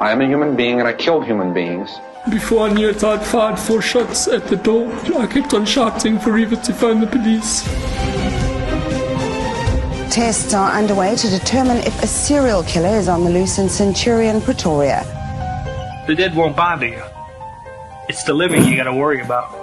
I am a human being and I killed human beings. Before I knew it, I'd fired 4 shots at the door. I kept on shouting for Eva to phone the police. Tests are underway to determine if a serial killer is on the loose in Centurion, Pretoria. The dead won't bother you. It's the living you got to worry about.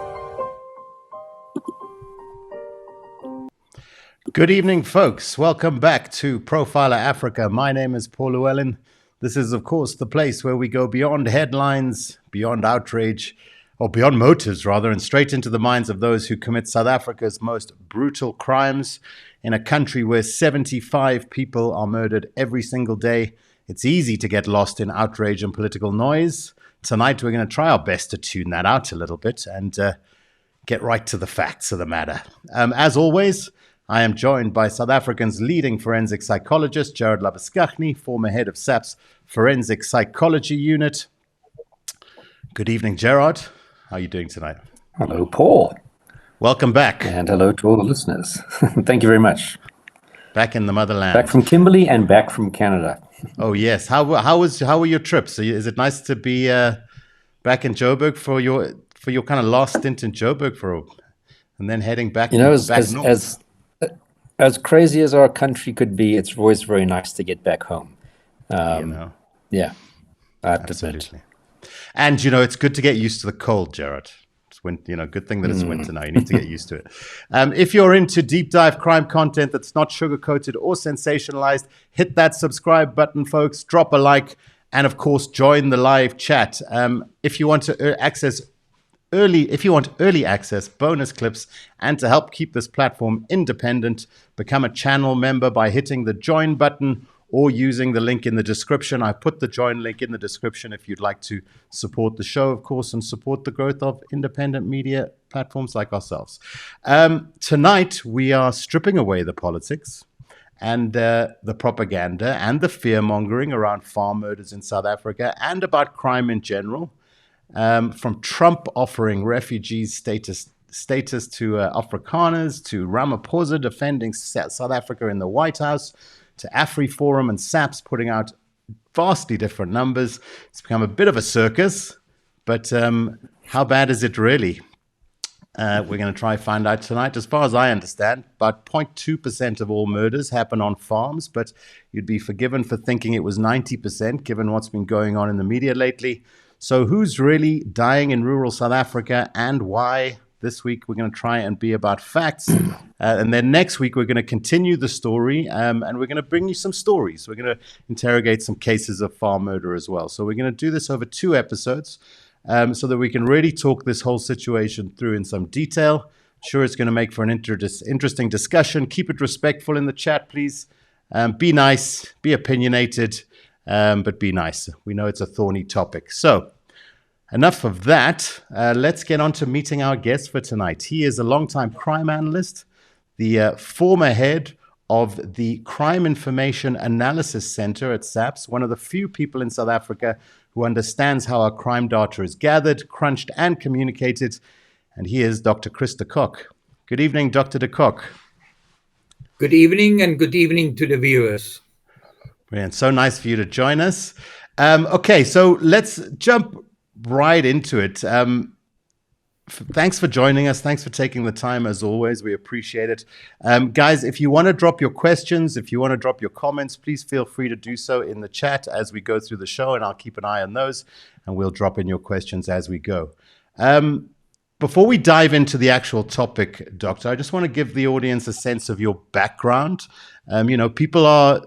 Good evening, folks. Welcome back to Profiler Africa. My name is Paul Llewellyn. This is, of course, the place where we go beyond headlines, beyond outrage, or beyond motives, rather, and straight into the minds of those who commit South Africa's most brutal crimes. In a country where 75 people are murdered every single day, it's easy to get lost in outrage and political noise. Tonight, we're going to try our best to tune that out a little bit and get right to the facts of the matter. As always, I am joined by South Africa's leading forensic psychologist, Gerard Labuschagne, former head of SAPS Forensic Psychology Unit. Good evening, Gerard. How are you doing tonight? Hello, Paul. Welcome back. And hello to all the listeners. Thank you very much. Back in the motherland. Back from Kimberley and back from Canada. Oh, yes. How were your trips? Is it nice to be back in Joburg for your kind of last stint in Joburg and then heading back? As crazy as our country could be, it's always very nice to get back home. Yeah, absolutely. And it's good to get used to the cold, Gerard. It's good thing that it's winter now. You need to get used to it. If you're into deep dive crime content that's not sugar-coated or sensationalized, hit that subscribe button, folks. Drop a like, and of course, join the live chat. If you want early access, bonus clips, and to help keep this platform independent, become a channel member by hitting the join button or using the link in the description. I put the join link in the description if you'd like to support the show, of course, and support the growth of independent media platforms like ourselves. Tonight, we are stripping away the politics and the propaganda and the fear-mongering around farm murders in South Africa and about crime in general. From Trump offering refugees status to Afrikaners, to Ramaphosa defending South Africa in the White House, to AfriForum and SAPS putting out vastly different numbers. It's become a bit of a circus, but how bad is it really? We're going to try and find out tonight. As far as I understand, about 0.2% of all murders happen on farms, but you'd be forgiven for thinking it was 90%, given what's been going on in the media lately. So who's really dying in rural South Africa and why? This week, we're going to try and be about facts. And then next week, we're going to continue the story and we're going to bring you some stories. We're going to interrogate some cases of farm murder as well. So we're going to do this over 2 episodes so that we can really talk this whole situation through in some detail. I'm sure it's going to make for an interesting discussion. Keep it respectful in the chat, please. Be nice, be opinionated. But be nice. We know it's a thorny topic. So enough of that. Let's get on to meeting our guest for tonight. He is a longtime crime analyst, the former head of the Crime Information Analysis Center at SAPS, one of the few people in South Africa who understands how our crime data is gathered, crunched, and communicated. And he is Dr. Chris de Kock. Good evening, Dr. de Kock. Good evening, and good evening to the viewers. Brilliant. So nice for you to join us. Okay, so let's jump right into it. Thanks for joining us. Thanks for taking the time, as always. We appreciate it. Guys, if you want to drop your questions, if you want to drop your comments, please feel free to do so in the chat as we go through the show, and I'll keep an eye on those, and we'll drop in your questions as we go. Before we dive into the actual topic, Doctor, I just want to give the audience a sense of your background. People are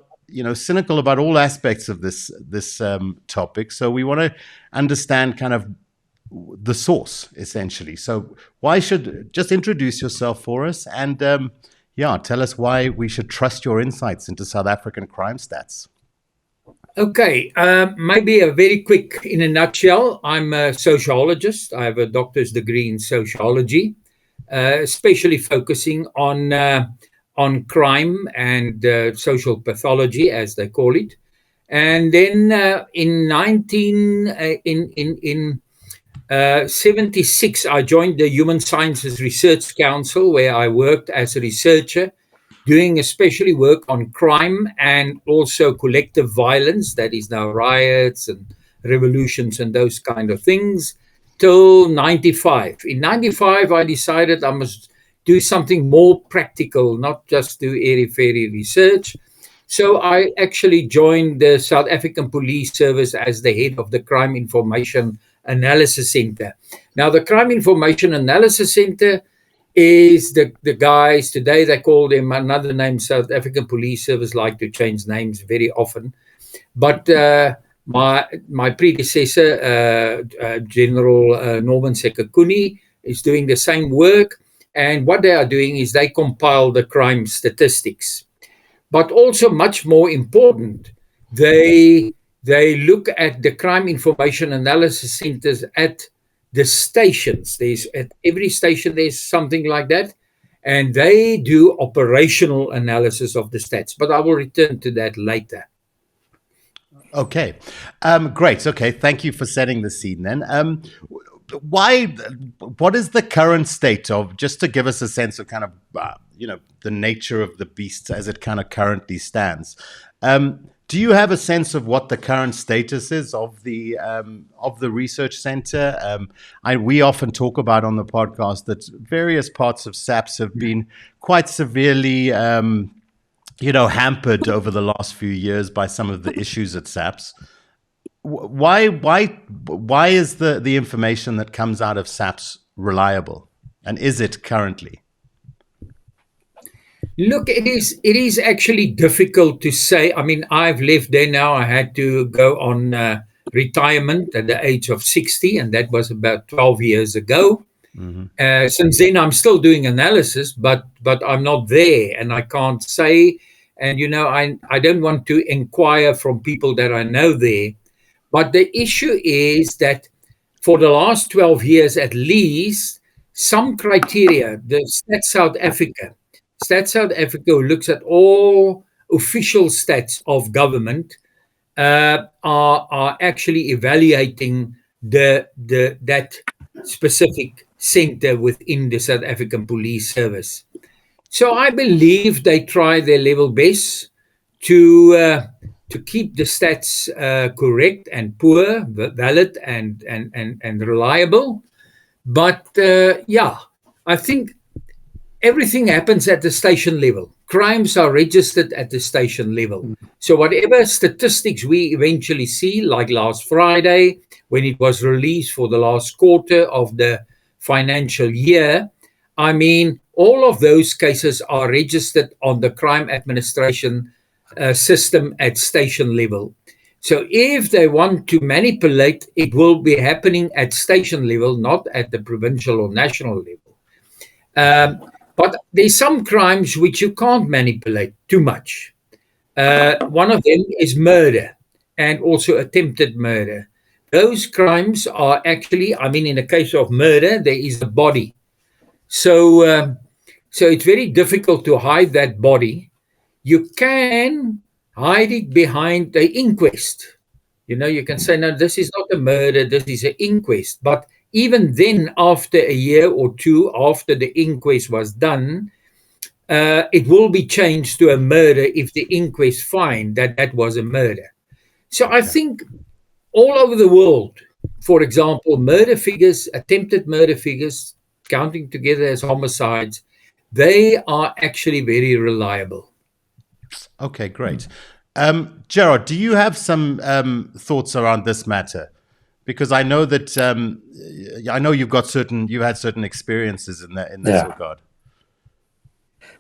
cynical about all aspects of this topic. So we want to understand kind of the source, essentially. So just introduce yourself for us and tell us why we should trust your insights into South African crime stats. Okay, maybe a very quick, in a nutshell, I'm a sociologist. I have a doctor's degree in sociology, especially focusing on crime and social pathology, as they call it. And then in 1976, I joined the Human Sciences Research Council, where I worked as a researcher, doing especially work on crime and also collective violence, that is now riots and revolutions and those kind of things till 95. In 95, I decided I must do something more practical, not just do airy-fairy research. So I actually joined the South African Police Service as the head of the Crime Information Analysis Center. Now, the Crime Information Analysis Center is the guys, today they call them another name. South African Police Service like to change names very often. But my predecessor, General Norman Sekakuni, is doing the same work. And what they are doing is they compile the crime statistics. But also much more important, they look at the crime information analysis centers at the stations. There's at every station there's something like that, and they do operational analysis of the stats. But I will return to that later. Okay, great. Okay, thank you for setting the scene then. What is the current state of, just to give us a sense of kind of, the nature of the beast as it kind of currently stands. Do you have a sense of what the current status is of the research center? We often talk about on the podcast that various parts of SAPS have been quite severely, hampered over the last few years by some of the issues at SAPS. Why is the information that comes out of SAPS reliable, and is it currently? Look, it is actually difficult to say. I mean, I've left there now. I had to go on retirement at the age of 60, and that was about 12 years ago. Mm-hmm. Since then, I'm still doing analysis, but I'm not there, and I can't say. And, I don't want to inquire from people that I know there. But the issue is that for the last 12 years at least, some criteria, the Stats South Africa, who looks at all official stats of government, are actually evaluating that specific center within the South African Police Service. So I believe they try their level best to keep the stats correct and poor, valid and reliable. But I think everything happens at the station level. Crimes are registered at the station level. So whatever statistics we eventually see, like last Friday, when it was released for the last quarter of the financial year, I mean, all of those cases are registered on the crime administration system at station level. So if they want to manipulate, it will be happening at station level, not at the provincial or national level. But there's some crimes which you can't manipulate too much. One of them is murder and also attempted murder. Those crimes are actually, in the case of murder, there is a body. So it's very difficult to hide that body. You can hide it behind the inquest. You can say, no, this is not a murder, this is an inquest. But even then, after a year or two after the inquest was done, it will be changed to a murder if the inquest find that was a murder. So I think all over the world, for example, murder figures, attempted murder figures, counting together as homicides, they are actually very reliable. Okay, great. Gerard, do you have some thoughts around this matter? Because I know that you've had certain experiences in this regard.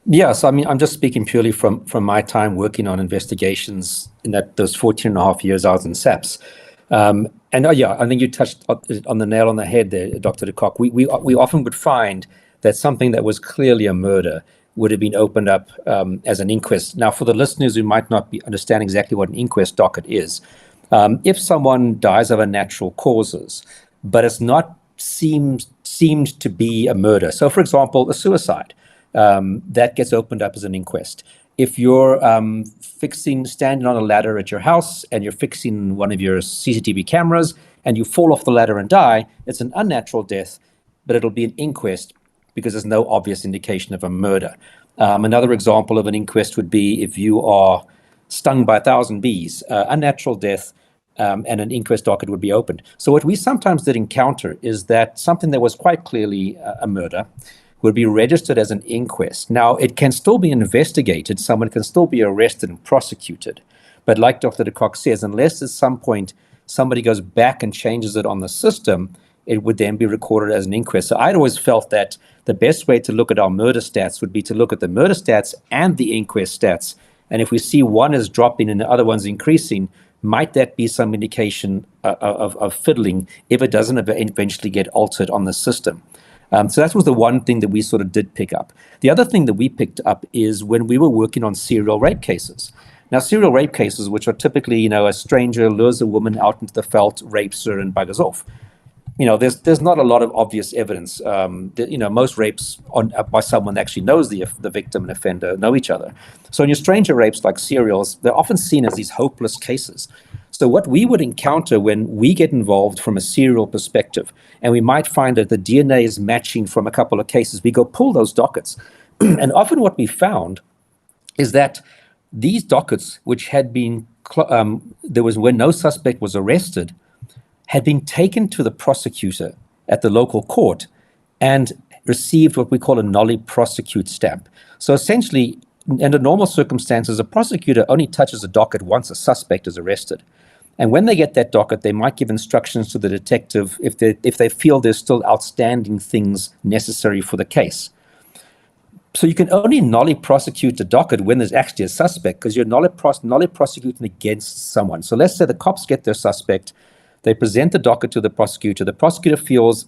Yeah, so I'm just speaking purely from my time working on investigations in those 14 and a half years I was in SAPS. I think you touched on the nail on the head there, Dr. de Kock. We often would find that something that was clearly a murder would have been opened up as an inquest. Now, for the listeners who might not understand exactly what an inquest docket is, if someone dies of unnatural causes, but it's not seemed to be a murder. So, for example, a suicide, that gets opened up as an inquest. If you're standing on a ladder at your house and you're fixing one of your CCTV cameras and you fall off the ladder and die, it's an unnatural death, but it'll be an inquest because there's no obvious indication of a murder. Another example of an inquest would be if you are stung by 1,000 bees, unnatural death, and an inquest docket would be opened. So what we sometimes did encounter is that something that was quite clearly a murder would be registered as an inquest. Now, it can still be investigated. Someone can still be arrested and prosecuted. But like Dr. de Kock says, unless at some point somebody goes back and changes it on the system, it would then be recorded as an inquest. So I'd always felt that the best way to look at our murder stats would be to look at the murder stats and the inquest stats. And if we see one is dropping and the other one's increasing, might that be some indication of fiddling if it doesn't eventually get altered on the system? So that was the one thing that we sort of did pick up. The other thing that we picked up is when we were working on serial rape cases. Now, serial rape cases, which are typically, a stranger lures a woman out into the veld, rapes her, and buggers off. There's not a lot of obvious evidence. Most rapes by someone that actually knows the victim and offender know each other. So in your stranger rapes like serials, they're often seen as these hopeless cases. So what we would encounter when we get involved from a serial perspective, and we might find that the DNA is matching from a couple of cases, we go pull those dockets. And often what we found is that these dockets, which had been, when no suspect was arrested, had been taken to the prosecutor at the local court and received what we call a nolli prosecute stamp. So essentially, under normal circumstances, a prosecutor only touches a docket once a suspect is arrested. And when they get that docket, they might give instructions to the detective if they feel there's still outstanding things necessary for the case. So you can only nolli prosecute the docket when there's actually a suspect, because you're nolli prosecuting against someone. So let's say the cops get their suspect, they present the docket to the prosecutor feels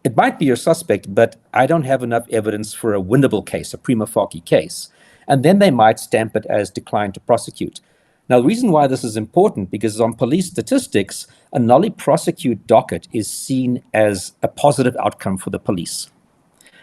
it might be your suspect, but I don't have enough evidence for a winnable case, a prima facie case. And then they might stamp it as declined to prosecute. Now, the reason why this is important, because on police statistics, a nolli prosecute docket is seen as a positive outcome for the police,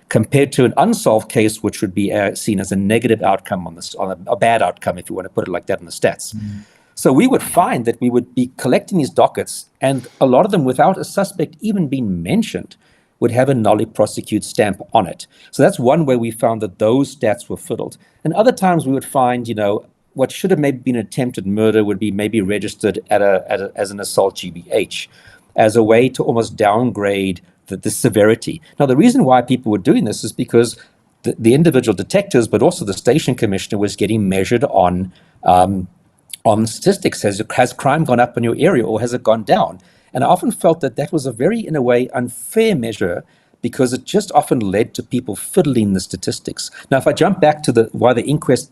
compared to an unsolved case, which would be seen as a negative outcome on a bad outcome, if you want to put it like that in the stats. Mm-hmm. So we would find that we would be collecting these dockets, and a lot of them, without a suspect even being mentioned, would have a nolli prosecute stamp on it. So that's one way we found that those stats were fiddled. And other times we would find, what should have maybe been attempted murder would be maybe registered as an assault GBH, as a way to almost downgrade the severity. Now, the reason why people were doing this is because the individual detectives, but also the station commissioner, was getting measured on statistics. Has crime gone up in your area, or has it gone down? And I often felt that was a very, in a way, unfair measure, because it just often led to people fiddling the statistics. Now, if I jump back to why the inquest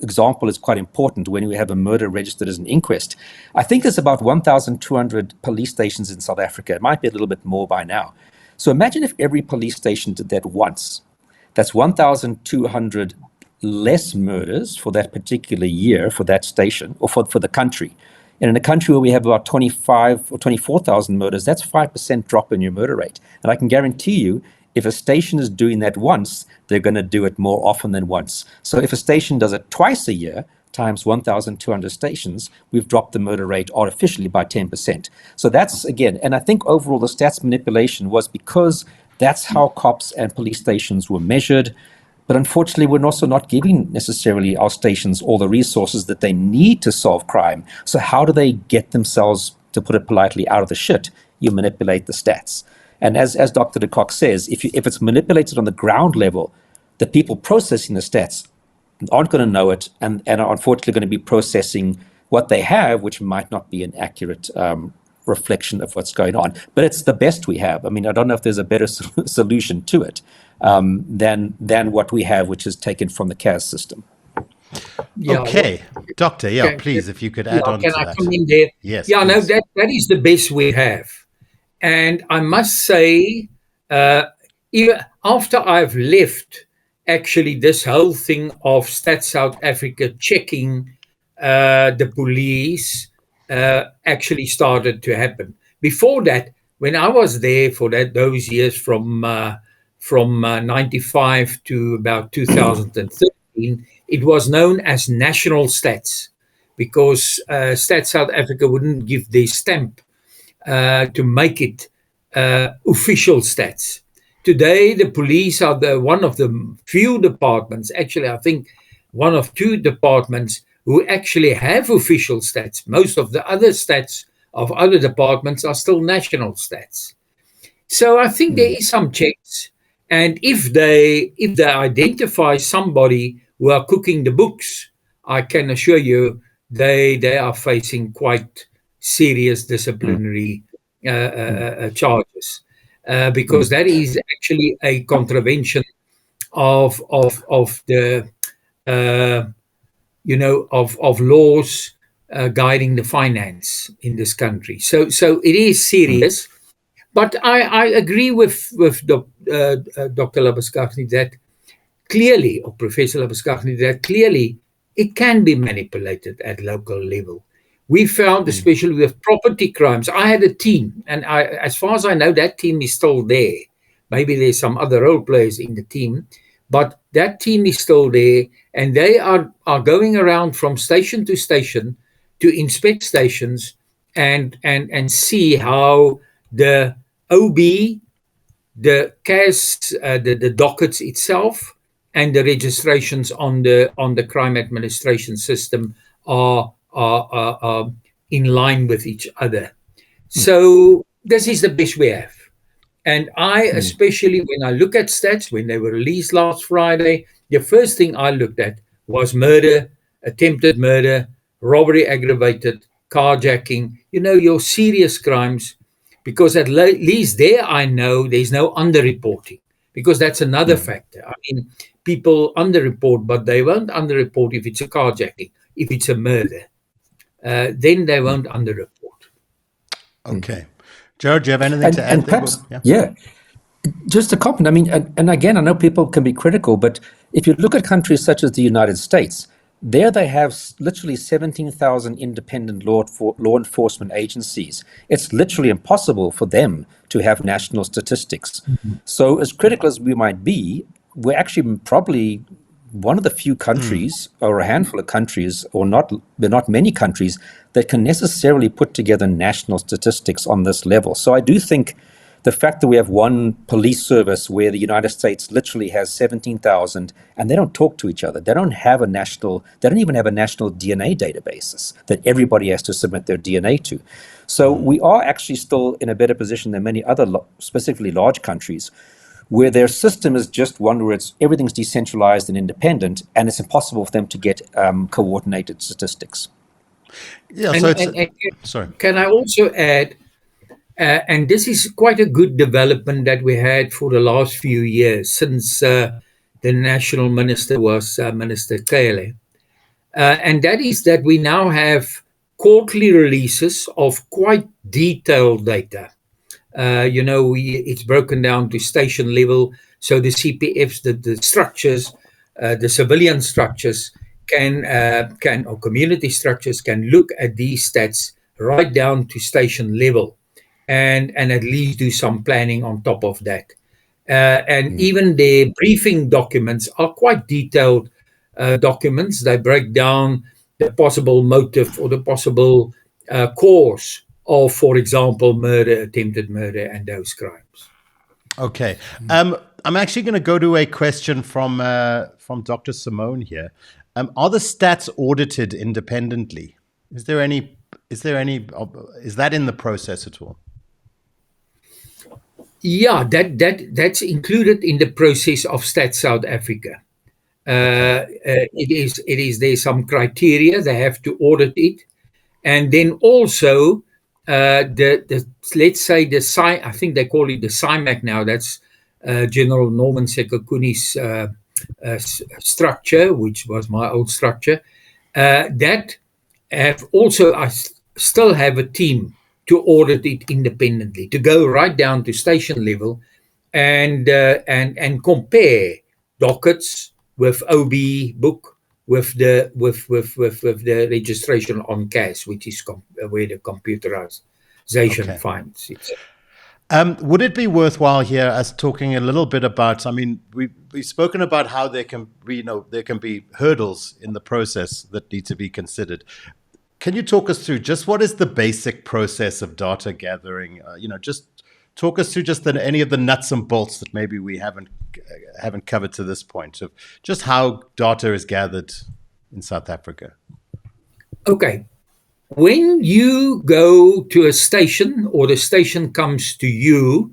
example is quite important when we have a murder registered as an inquest, I think there's about 1,200 police stations in South Africa. It might be a little bit more by now. So imagine if every police station did that once. That's 1,200 less murders for that particular year for that station, or for the country. And in a country where we have about 25 or 24,000 murders, that's 5% drop in your murder rate. And I can guarantee you, if a station is doing that once, they're going to do it more often than once. So if a station does it twice a year, times 1,200 stations, we've dropped the murder rate artificially by 10%. So that's, again, and I think overall the stats manipulation was because that's how cops and police stations were measured. But unfortunately, we're also not giving necessarily our stations all the resources that they need to solve crime. So how do they get themselves, to put it politely, out of the shit? You manipulate the stats. And as Dr. de Kock says, if it's manipulated on the ground level, the people processing the stats aren't going to know it, and are unfortunately going to be processing what they have, which might not be an accurate reflection of what's going on. But it's the best we have. I mean, I don't know if there's a better solution to it than what we have, which is taken from the CAS system. Yeah, okay, Doctor, please, if you could add on to that. Can I come in there? Yes. Yeah, please. No, that is the best we have. And I must say, even after I've left, actually, this whole thing of Stats South Africa checking the police actually started to happen. Before that, when I was there for those years from 95 to about 2013, it was known as National Stats, because Stats South Africa wouldn't give their stamp to make it official stats. Today, the police are one of the few departments, actually, I think one of two departments who actually have official stats. Most of the other stats of other departments are still national stats. So I think there is some checks, and if they identify somebody who are cooking the books, I can assure you they are facing quite serious disciplinary charges, because that is actually a contravention of the of laws guiding the finance in this country. So it is serious. But I agree with Dr. Labuschagne that clearly, or Professor Labuschagne, that clearly it can be manipulated at local level. We found, especially with property crimes, I had a team, and as far as I know, that team is still there. Maybe there's some other role players in the team, but that team is still there, and they are going around from station to station to inspect stations and see how the OB, the CAS, the dockets itself, and the registrations on the crime administration system are in line with each other. So this is the best we have. And I, especially when I look at stats, when they were released last Friday, the first thing I looked at was murder, attempted murder, robbery aggravated, carjacking, your serious crimes, because at least there I know there's no underreporting, because that's another factor. I mean, people underreport, but they won't underreport if it's a carjacking. If it's a murder, then they won't underreport. Okay. Gerard, do you have anything to add? And perhaps, just a comment. I mean, and again, I know people can be critical, but if you look at countries such as the United States, there they have literally 17,000 independent law enforcement agencies. It's literally impossible for them to have national statistics. So as critical as we might be, we're actually probably one of the few countries, or a handful of countries, or there are not many countries that can necessarily put together national statistics on this level. So I do think the fact that we have one police service where the United States literally has 17,000 and they don't talk to each other. They don't even have a national DNA databases that everybody has to submit their DNA to. So we are actually still in a better position than many other, specifically large countries, where their system is just one where everything's decentralized and independent, and it's impossible for them to get coordinated statistics. Yeah. Sorry. Can I also add, and this is quite a good development that we had for the last few years since the national minister was Minister Kele, and that is that we now have quarterly releases of quite detailed data. It's broken down to station level, so the CPFs, the structures, the civilian structures can or community structures can look at these stats right down to station level, and at least do some planning on top of that. And even the briefing documents are quite detailed documents. They break down the possible motive or the possible cause of, for example, murder, attempted murder, and those crimes. Okay. I'm actually going to go to a question from Dr. Simone here. Are the stats audited independently? Is that in the process at all? Yeah, that's included in the process of Stats South Africa. There's some criteria. They have to audit it, and then also let's say I think they call it the CIMAC now. That's General Norman Sekakuni's structure, which was my old structure. That have also, I still have a team to audit it independently, to go right down to station level and compare dockets with OB book with the registration on CAS, which is where the computerization finds it. Would it be worthwhile here us talking a little bit about? I mean, we've spoken about how there can be hurdles in the process that need to be considered. Can you talk us through just what is the basic process of data gathering? Just talk us through just any of the nuts and bolts that maybe we haven't covered to this point of just how data is gathered in South Africa. Okay. when you go to a station or the station comes to you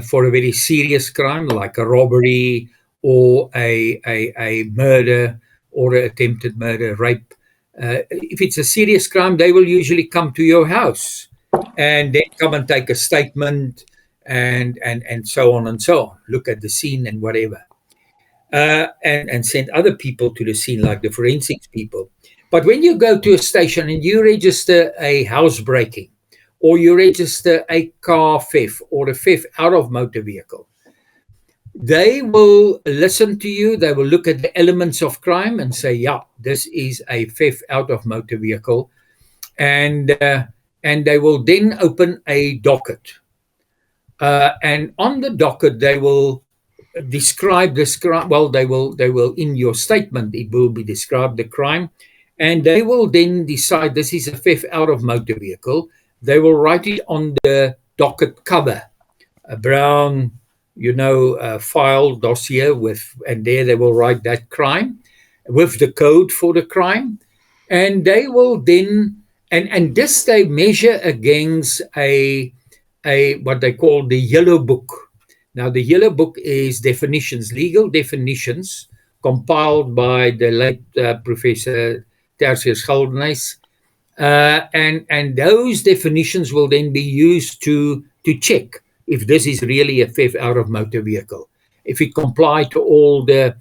for a very serious crime like a robbery or a murder or an attempted murder, rape, if it's a serious crime, they will usually come to your house and then come and take a statement and so on and so on. Look at the scene and whatever. And send other people to the scene, like the forensics people. But when you go to a station and you register a housebreaking, or you register a car theft or a theft out of motor vehicle, they will listen to you. They will look at the elements of crime and say, yeah, this is a theft out of motor vehicle. And they will then open a docket. And on the docket, they will describe this crime. Well, they will in your statement, it will be described the crime, and they will then decide this is a theft out of motor vehicle. They will write it on the docket cover, a brown, file dossier and there they will write that crime with the code for the crime, and they will then and this they measure against a what they call the yellow book. Now, the yellow book is definitions, legal definitions, compiled by the late Professor Tertius Geldenhuys. And those definitions will then be used to check if this is really a theft out of motor vehicle. If it complies to all the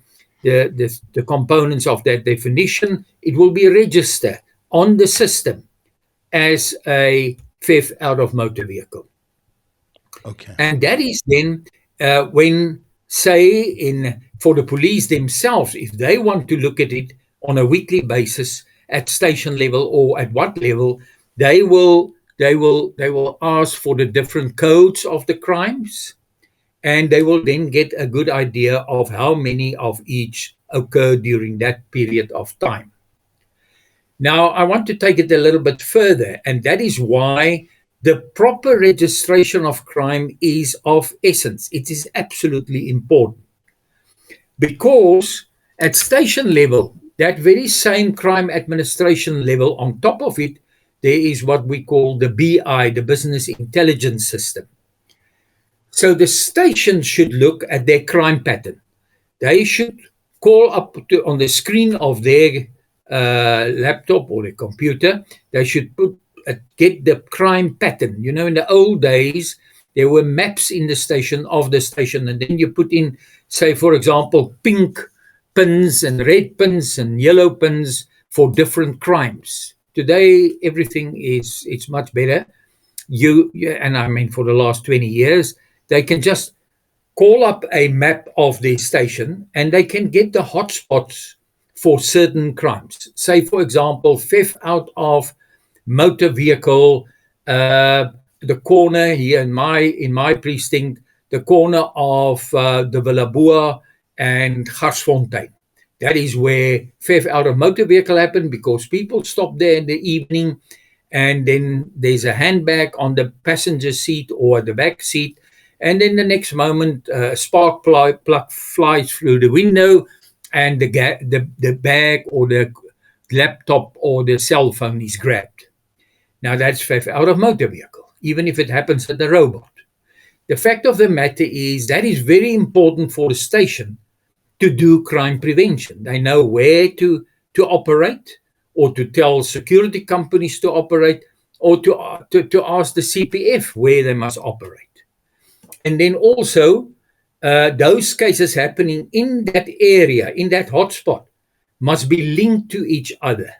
components of that definition, it will be registered on the system as a theft out of motor vehicle. Okay. And that is then when, say, for the police themselves, if they want to look at it on a weekly basis at station level or at what level, they will ask for the different codes of the crimes, and they will then get a good idea of how many of each occur during that period of time. Now, I want to take it a little bit further, and that is why the proper registration of crime is of essence. It is absolutely important. Because at station level, that very same crime administration level, on top of it, there is what we call the BI, the Business Intelligence System. So the station should look at their crime pattern. They should call up on the screen of their laptop or their computer, they should get the crime pattern. In the old days, there were maps in the station, and then you put in, say, for example, pink pins and red pins and yellow pins for different crimes. Today, everything it's much better. And I mean, for the last 20 years, they can just call up a map of their station and they can get the hotspots for certain crimes. Say, for example, theft out of motor vehicle, the corner here in my precinct, the corner of the Villabua and Garsfontein. That is where theft out of motor vehicle happened, because people stop there in the evening, and then there's a handbag on the passenger seat or the back seat, and then the next moment a spark plug flies through the window, and the bag or the laptop or the cell phone is grabbed. Now that's theft out of motor vehicle, even if it happens at the robot. The fact of the matter is that is very important for the station to do crime prevention. They know where to operate, or to tell security companies to operate, or to ask the CPF where they must operate. And then also, those cases happening in that area, in that hotspot, must be linked to each other.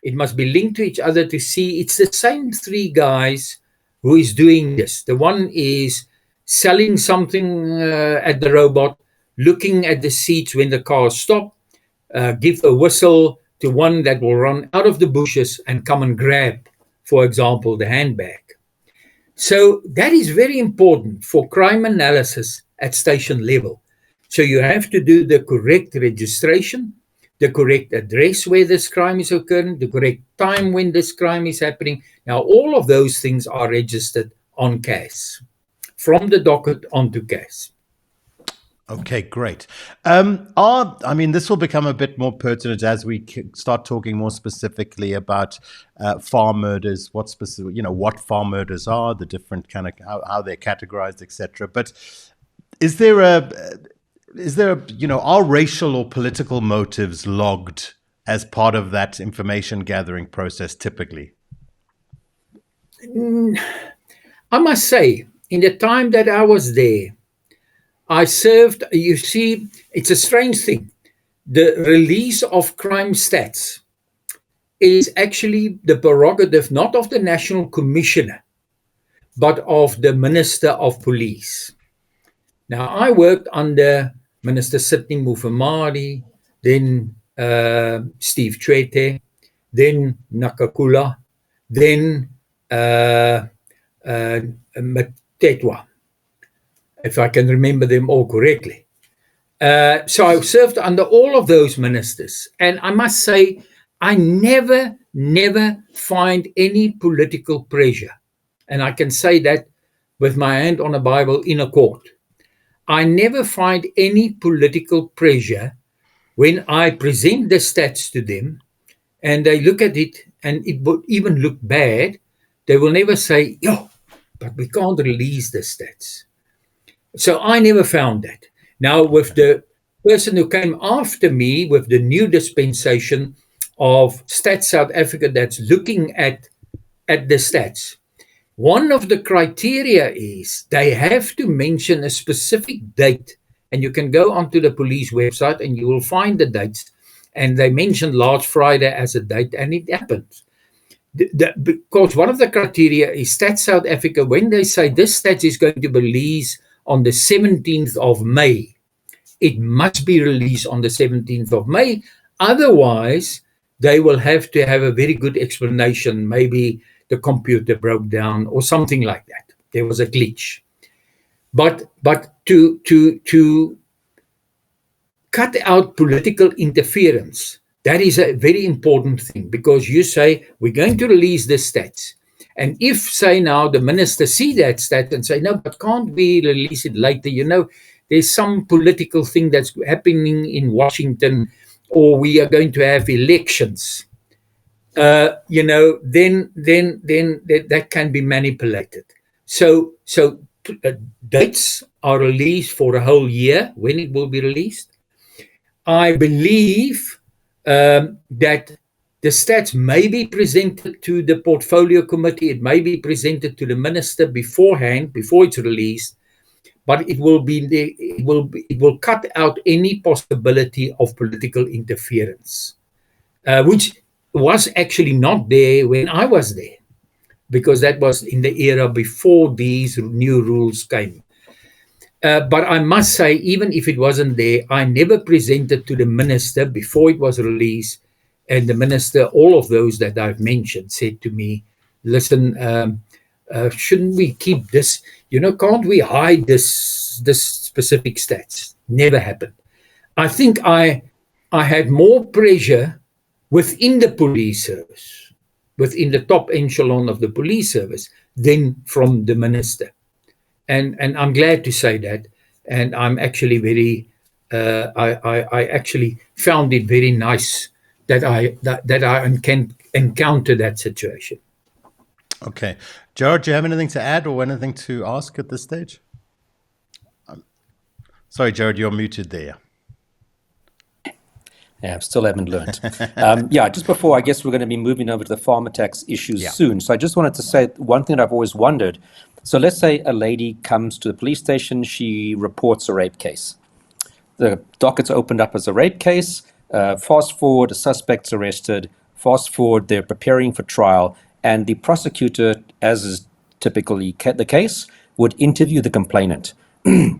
It must be linked to each other to see it's the same three guys who is doing this. The one is selling something at the robot, looking at the seats when the cars stop, give a whistle to one that will run out of the bushes and come and grab, for example, the handbag. So that is very important for crime analysis at station level. So you have to do the correct registration, the correct address where this crime is occurring, the correct time when this crime is happening. Now, all of those things are registered on CAS, from the docket onto CAS. Okay, great. This will become a bit more pertinent as we start talking more specifically about farm murders, what farm murders are, the different kind of how they're categorized, etc. But is there are racial or political motives logged as part of that information gathering process typically? I must say, in the time that I was there, I served, you see, it's a strange thing. The release of crime stats is actually the prerogative not of the National Commissioner, but of the Minister of Police. Now, I worked under Minister Sidney Mufamadi, then Steve Tshwete, then Nakakula, then Matetwa, if I can remember them all correctly. So I served under all of those ministers. And I must say, I never find any political pressure. And I can say that with my hand on a Bible in a court. I never find any political pressure when I present the stats to them and they look at it and it would even look bad. They will never say, "Yo, but we can't release the stats." So I never found that. Now, with the person who came after me with the new dispensation of Stats South Africa that's looking at the stats, one of the criteria is they have to mention a specific date. And you can go onto the police website and you will find the dates. And they mentioned last Friday as a date, and it happened. Because one of the criteria is Stats South Africa, when they say this stats is going to be released on the 17th of May, it must be released on the 17th of May. Otherwise, they will have to have a very good explanation. Maybe the computer broke down or something like that. There was a glitch. But to cut out political interference, that is a very important thing, because you say, we're going to release the stats. And if, say now, the minister see that stat and say, no, but can't we release it later? You know, there's some political thing that's happening in Washington, or we are going to have elections. Then that can be manipulated. So dates are released for a whole year when it will be released. I believe that the stats may be presented to the portfolio committee. It may be presented to the minister beforehand, before it's released. But it will cut out any possibility of political interference, which was actually not there when I was there, because that was in the era before these new rules came. But I must say, even if it wasn't there, I never presented to the minister before it was released. And the minister, all of those that I've mentioned, said to me, listen, shouldn't we keep this? Can't we hide this specific stats? Never happened. I think I had more pressure within the police service, within the top echelon of the police service, than from the minister. And I'm glad to say that. And I'm actually very, I actually found it very nice that I can encounter that situation. Okay. Gerard, do you have anything to add or anything to ask at this stage? Sorry, Gerard, you're muted there. Yeah, still haven't learned. Just before, I guess we're going to be moving over to the farm attacks issues soon. So I just wanted to say one thing that I've always wondered. So let's say a lady comes to the police station, she reports a rape case. The docket's opened up as a rape case. Fast forward, the suspect's arrested. Fast forward, they're preparing for trial. And the prosecutor, as is typically the case, would interview the complainant. And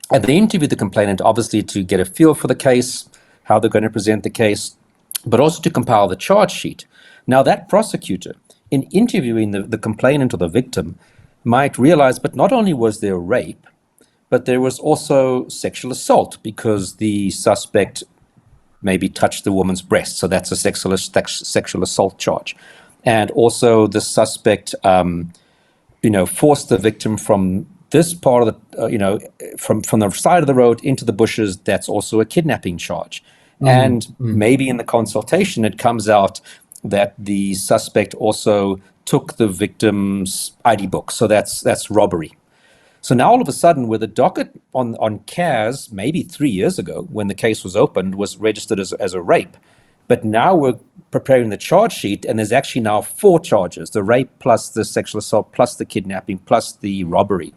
they interview the complainant, obviously, to get a feel for the case, how they're going to present the case, but also to compile the charge sheet. Now, that prosecutor, in interviewing the complainant or the victim, might realize, but not only was there rape, but there was also sexual assault, because the suspect maybe touched the woman's breast. So that's a sexual assault charge. And also the suspect, forced the victim from this part of the, from the side of the road into the bushes, that's also a kidnapping charge. And maybe in the consultation, it comes out that the suspect also took the victim's ID book. So that's robbery. So now all of a sudden, where the docket on CAS, maybe 3 years ago, when the case was opened, was registered as a rape. But now we're preparing the charge sheet, and there's actually now 4 charges: the rape plus the sexual assault plus the kidnapping plus the robbery.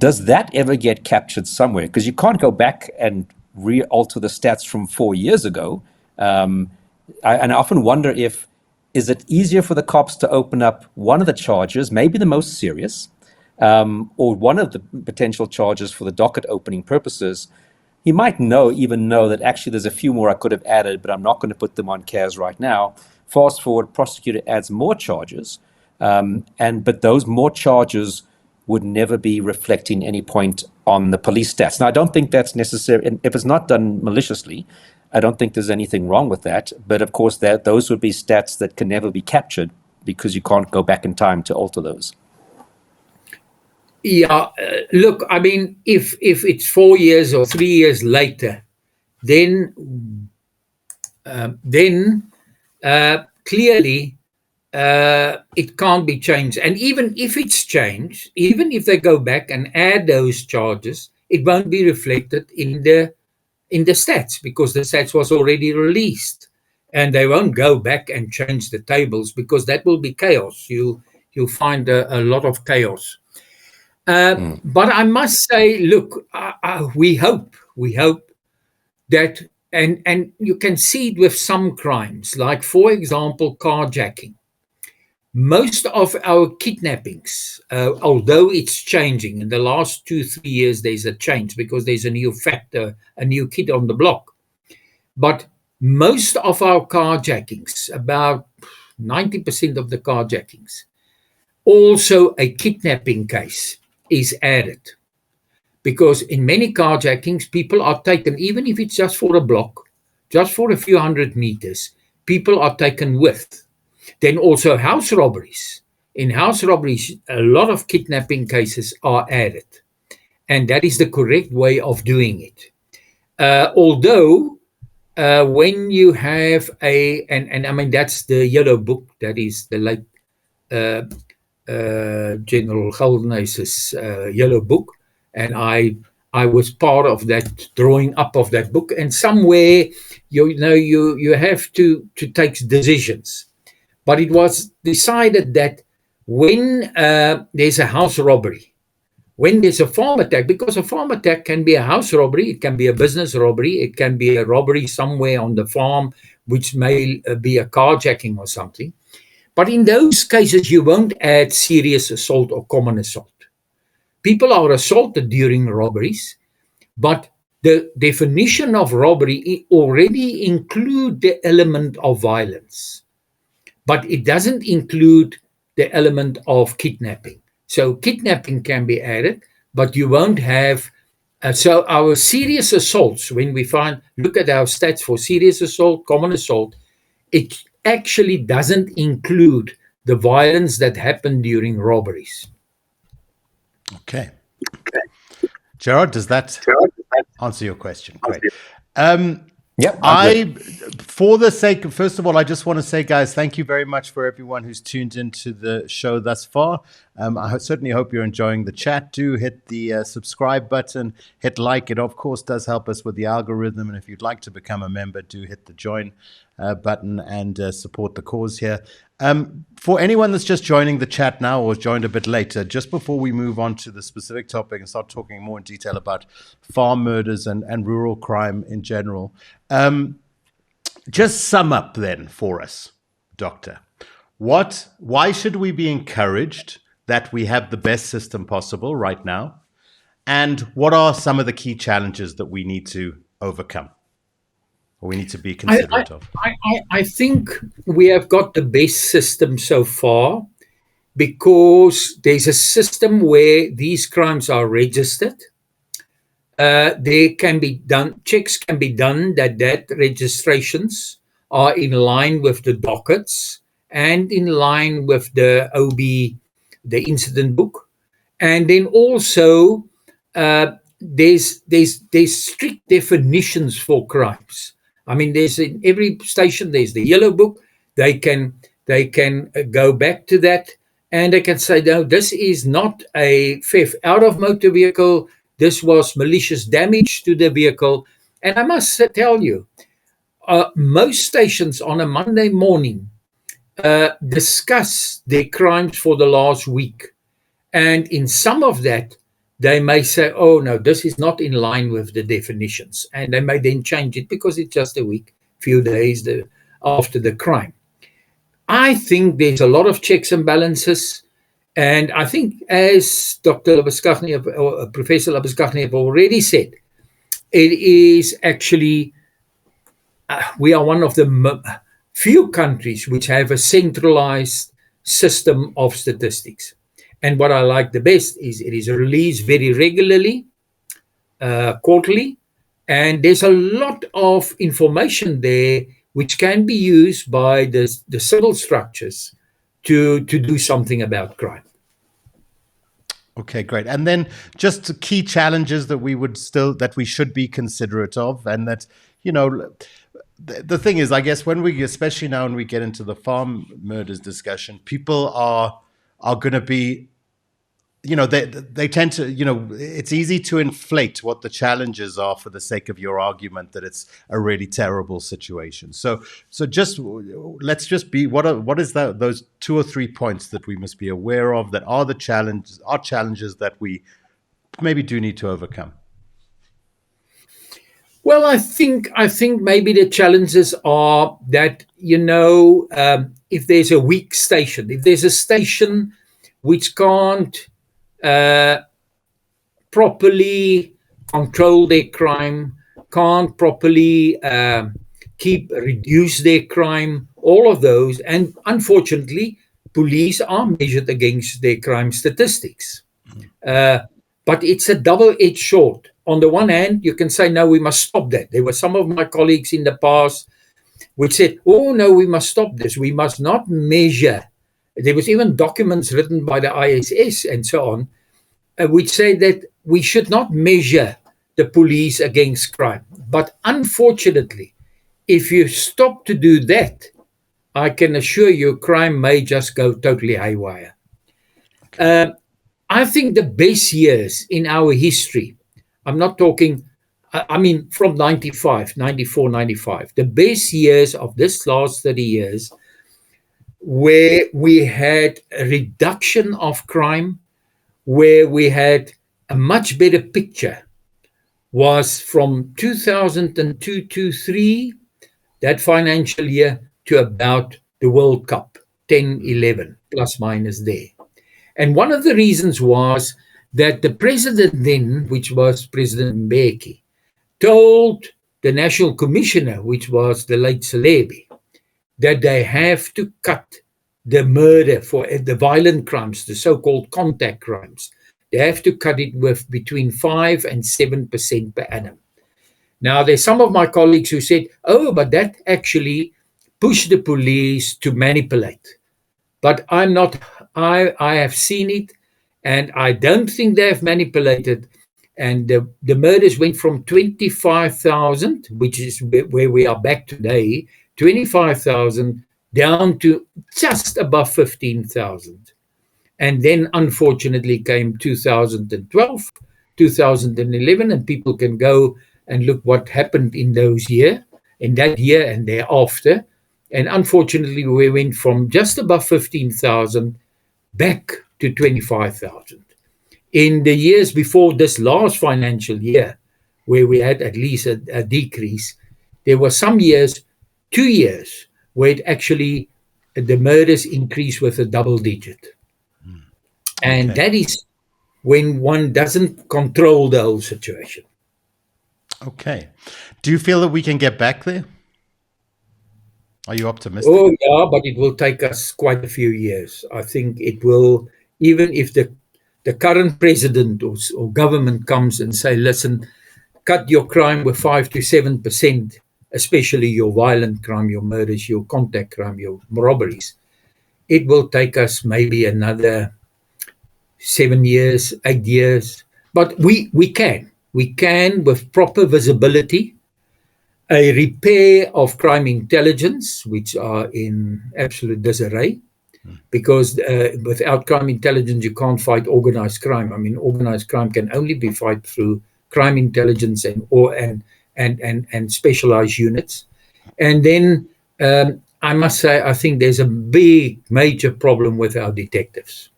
Does that ever get captured somewhere? Because you can't go back and re-alter the stats from 4 years ago. And I often wonder is it easier for the cops to open up one of the charges, maybe the most serious, or one of the potential charges for the docket opening purposes? He might even know that actually there's a few more I could have added, but I'm not going to put them on CAS right now. Fast forward, prosecutor adds more charges, but those more charges would never be reflecting any point on the police stats. Now, I don't think that's necessary. And if it's not done maliciously, I don't think there's anything wrong with that. But of course, those would be stats that can never be captured because you can't go back in time to alter those. Yeah, look, I mean, if it's 4 years or 3 years later, then clearly it can't be changed. And even if it's changed, even if they go back and add those charges, it won't be reflected in the stats because the stats was already released, and they won't go back and change the tables because that will be chaos. You'll find a lot of chaos. But I must say, look, we hope that, and you can see it with some crimes, like, for example, carjacking. Most of our kidnappings, although it's changing, in the last 2-3 years, there's a change because there's a new factor, a new kid on the block. But most of our carjackings, about 90% of the carjackings, also a kidnapping case is added. Because in many carjackings, people are taken, even if it's just for a block, just for a few hundred meters, people are taken with. Then also house robberies. In house robberies, a lot of kidnapping cases are added. And that is the correct way of doing it. Although, when you have and I mean, that's the yellow book, that is the late General Geldenhuys's yellow book. And I was part of that drawing up of that book. And somewhere, you have to take decisions. But it was decided that when there's a house robbery, when there's a farm attack, because a farm attack can be a house robbery, it can be a business robbery, it can be a robbery somewhere on the farm, which may be a carjacking or something. But in those cases, you won't add serious assault or common assault. People are assaulted during robberies, but the definition of robbery already includes the element of violence. But it doesn't include the element of kidnapping. So kidnapping can be added, but you won't have. So our serious assaults, when we look at our stats for serious assault, common assault, it actually doesn't include the violence that happened during robberies. Okay. Gerard, does that answer your question? Great. Yeah. For the sake of, first of all, I just want to say, guys, thank you very much for everyone who's tuned into the show thus far. I certainly hope you're enjoying the chat. Do hit the subscribe button, hit like. It, of course, does help us with the algorithm. And if you'd like to become a member, do hit the join button and support the cause here. For anyone that's just joining the chat now or joined a bit later, just before we move on to the specific topic and start talking more in detail about farm murders and rural crime in general, just sum up then for us, Doctor. Why should we be encouraged that we have the best system possible right now? And what are some of the key challenges that we need to overcome? We need to be considerate of? I think we have got the best system so far because there's a system where these crimes are registered. There can be done, checks can be done that registrations are in line with the dockets and in line with the OB, the incident book. And then also there's strict definitions for crimes. I mean, there's in every station there's the yellow book. They can go back to that, and they can say, no, this is not a theft out of motor vehicle. This was malicious damage to the vehicle. And I must tell you, most stations on a Monday morning discuss their crimes for the last week. And in some of that, they may say, oh, no, this is not in line with the definitions. And they may then change it because it's just a week, few days after the crime. I think there's a lot of checks and balances. And I think, as Dr. Labuschagne, or Professor Labuschagne have already said, it is actually, we are one of the few countries which have a centralized system of statistics. And what I like the best is it is released very regularly, quarterly, and there's a lot of information there which can be used by the civil structures to do something about crime. Okay, great. And then just key challenges that we should be considerate of, and that, the thing is, I guess especially now when we get into the farm murders discussion, people are going to be, they tend to, it's easy to inflate what the challenges are for the sake of your argument that it's a really terrible situation. So let's just be, what is that, those 2 or 3 points that we must be aware of that are challenges that we maybe do need to overcome? Well, I think maybe the challenges are that, if there's a weak station, if there's a station which can't properly control their crime, can't properly reduce their crime, all of those. And unfortunately, police are measured against their crime statistics. But it's a double-edged sword. On the one hand, you can say, no, we must stop that. There were some of my colleagues in the past which said, oh, no, we must stop this. We must not measure. There was even documents written by the ISS and so on, which say that we should not measure the police against crime. But unfortunately, if you stop to do that, I can assure you crime may just go totally haywire. I think the best years in our history, I'm not talking, from 94, 95, the best years of this last 30 years, where we had a reduction of crime, where we had a much better picture, was from 2002 to 3, that financial year, to about the World Cup, 10, 11, plus minus there. And one of the reasons was that the president then, which was President Mbeki, told the National Commissioner, which was the late Celebi, that they have to cut the murder for the violent crimes, the so-called contact crimes. They have to cut it with between 5 and 7% per annum. Now, there's some of my colleagues who said, oh, but that actually pushed the police to manipulate. But I'm not, I have seen it, and I don't think they have manipulated. And the murders went from 25,000, which is where we are back today, 25,000 down to just above 15,000. And then, unfortunately, came 2012, 2011, and people can go and look what happened in that year and thereafter. And unfortunately, we went from just above 15,000 back to 25,000. In the years before this last financial year, where we had at least a decrease, there were some years, 2 years, where it actually, the murders increased with a double digit. And that is when one doesn't control the whole situation. Okay. Do you feel that we can get back there? Are you optimistic? Oh, yeah, but it will take us quite a few years. I think it will, even if the current president or government comes and say, listen, cut your crime with 5 to 7%, especially your violent crime, your murders, your contact crime, your robberies. It will take us maybe another 7 years, 8 years. But we can with proper visibility, a repair of crime intelligence, which are in absolute disarray, because without crime intelligence, you can't fight organized crime. I mean, organized crime can only be fight through crime intelligence and specialized units. And then I must say, I think there's a big, major problem with our detectives.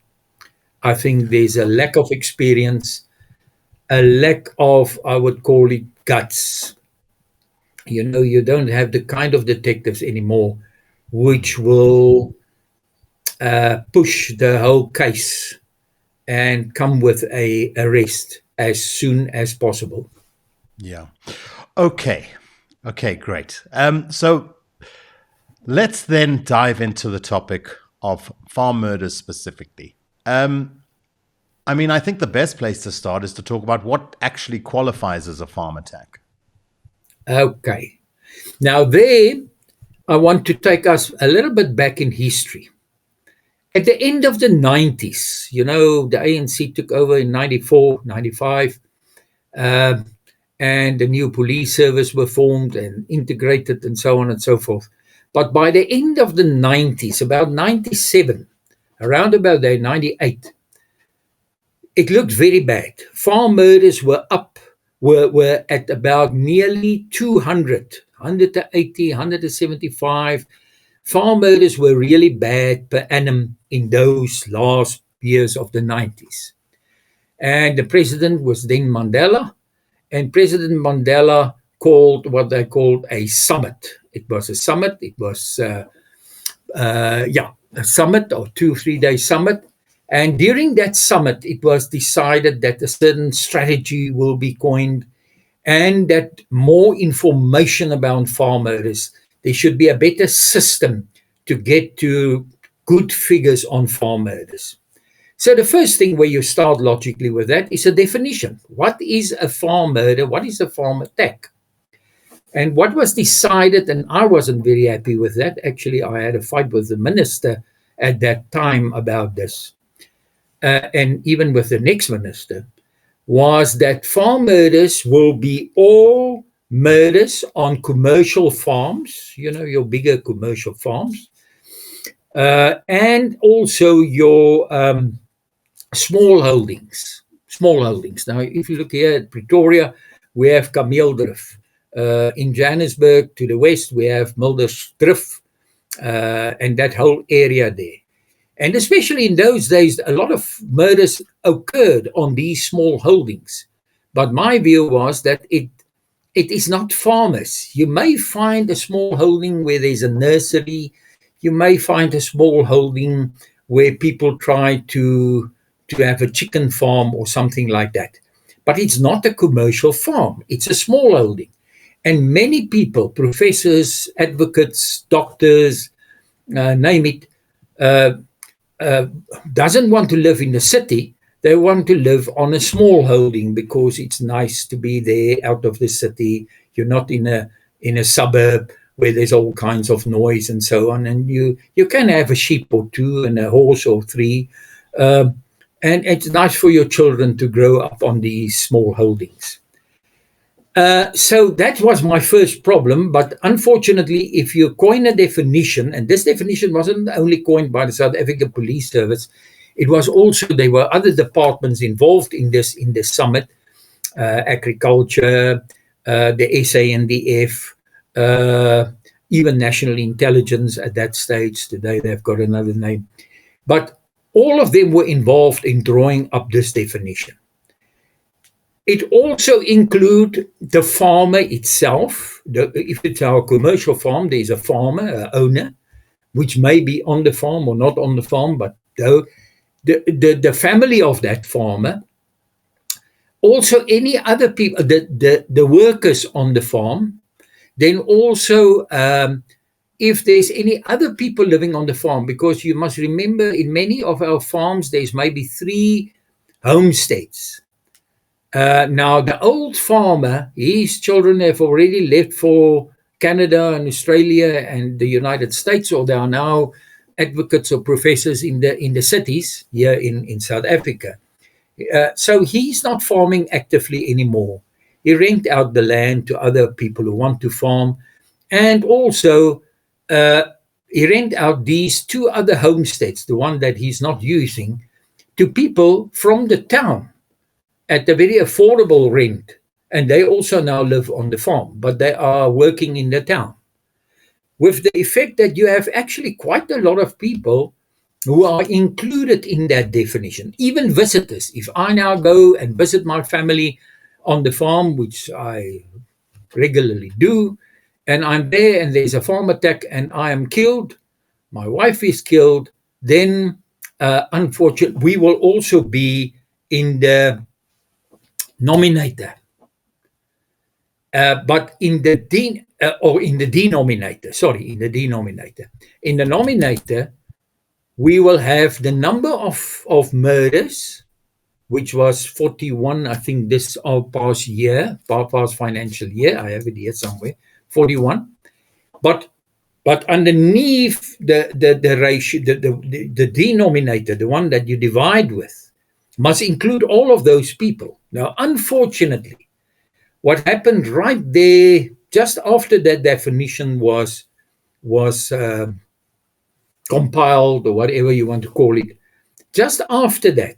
I think there's a lack of experience, a lack of, I would call it, guts. You know, you don't have the kind of detectives anymore which will push the whole case and come with a arrest as soon as possible. Yeah. Okay, great. So let's then dive into the topic of farm murders specifically. I mean, I think the best place to start is to talk about what actually qualifies as a farm attack. Okay. Now there, I want to take us a little bit back in history. At the end of the 90s, you know, the ANC took over in 94, 95, and the new police service were formed and integrated and so on and so forth. But by the end of the 90s, about 97, around about there, 98, it looked very bad. Farm murders were at about nearly 200, 180, 175. Farm murders were really bad per annum in those last years of the 90s. And the president was then Mandela, and President Mandela called what they called a summit. It was a summit. It was, a summit or 2-3 day summit. And during that summit, it was decided that a certain strategy will be coined and that more information about farm murders. There should be a better system to get to good figures on farm murders. So the first thing where you start logically with that is a definition. What is a farm murder? What is a farm attack? And what was decided, and I wasn't very happy with that. Actually, I had a fight with the minister at that time about this. And even with the next minister, was that farm murders will be all murders on commercial farms, you know, your bigger commercial farms, and also your small holdings. Now, if you look here at Pretoria, we have Kameeldrift. In Johannesburg, to the west, we have Muldersdrift, and that whole area there. And especially in those days, a lot of murders occurred on these small holdings. But my view was that it is not farmers. You may find a small holding where there's a nursery. You may find a small holding where people try to have a chicken farm or something like that. But it's not a commercial farm. It's a small holding. And many people, professors, advocates, doctors, name it, doesn't want to live in the city. They want to live on a small holding because it's nice to be there out of the city. You're not in a suburb where there's all kinds of noise and so on. And you can have a sheep or two and a horse or three. And it's nice for your children to grow up on these small holdings. So that was my first problem. But unfortunately, if you coin a definition, and this definition wasn't only coined by the South African Police Service, it was also, there were other departments involved in this summit, agriculture, the SANDF, even national intelligence at that stage. Today they've got another name. But all of them were involved in drawing up this definition. It also includes the farmer itself. If it's our commercial farm, there's a farmer, an owner, which may be on the farm or not on the farm, but the family of that farmer. Also, any other people, the workers on the farm. Then also, if there's any other people living on the farm, because you must remember, in many of our farms, there's maybe 3 homesteads. Now, the old farmer, his children have already left for Canada and Australia and the United States, or they are now advocates or professors in the cities here in South Africa. So he's not farming actively anymore. He rent out the land to other people who want to farm, and also he rent out these 2 other homesteads, the one that he's not using, to people from the town at a very affordable rent. And they also now live on the farm, but they are working in the town. With the effect that you have actually quite a lot of people who are included in that definition, even visitors. If I now go and visit my family on the farm, which I regularly do, and I'm there and there's a farm attack and I am killed, my wife is killed, then unfortunately we will also be in the nominator. But in the denominator. In the nominator, we will have the number of murders, which was 41, I think, this past financial year. I have it here somewhere, 41. But underneath the ratio, the denominator, the one that you divide with, must include all of those people. Now, unfortunately, what happened right there, just after that definition was compiled, or whatever you want to call it, just after that,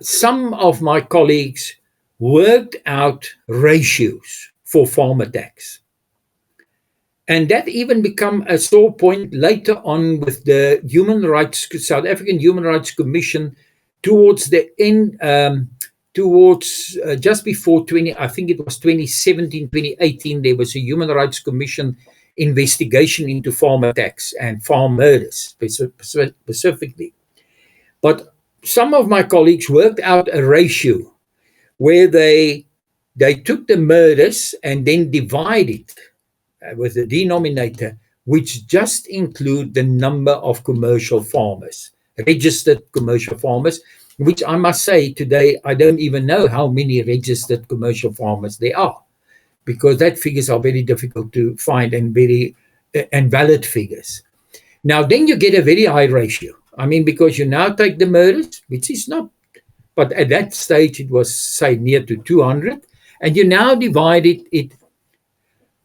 some of my colleagues worked out ratios for farm attacks. And that even became a sore point later on with the South African Human Rights Commission towards the end, just before I think it was 2017, 2018, there was a Human Rights Commission investigation into farm attacks and farm murders specifically. But some of my colleagues worked out a ratio where they took the murders and then divided with the denominator, which just include the number of commercial farmers, registered commercial farmers, which I must say today, I don't even know how many registered commercial farmers there are, because that figures are very difficult to find and valid figures. Now, then you get a very high ratio. I mean, because you now take the murders, which is not, but at that stage it was, say, near to 200, and you now divide it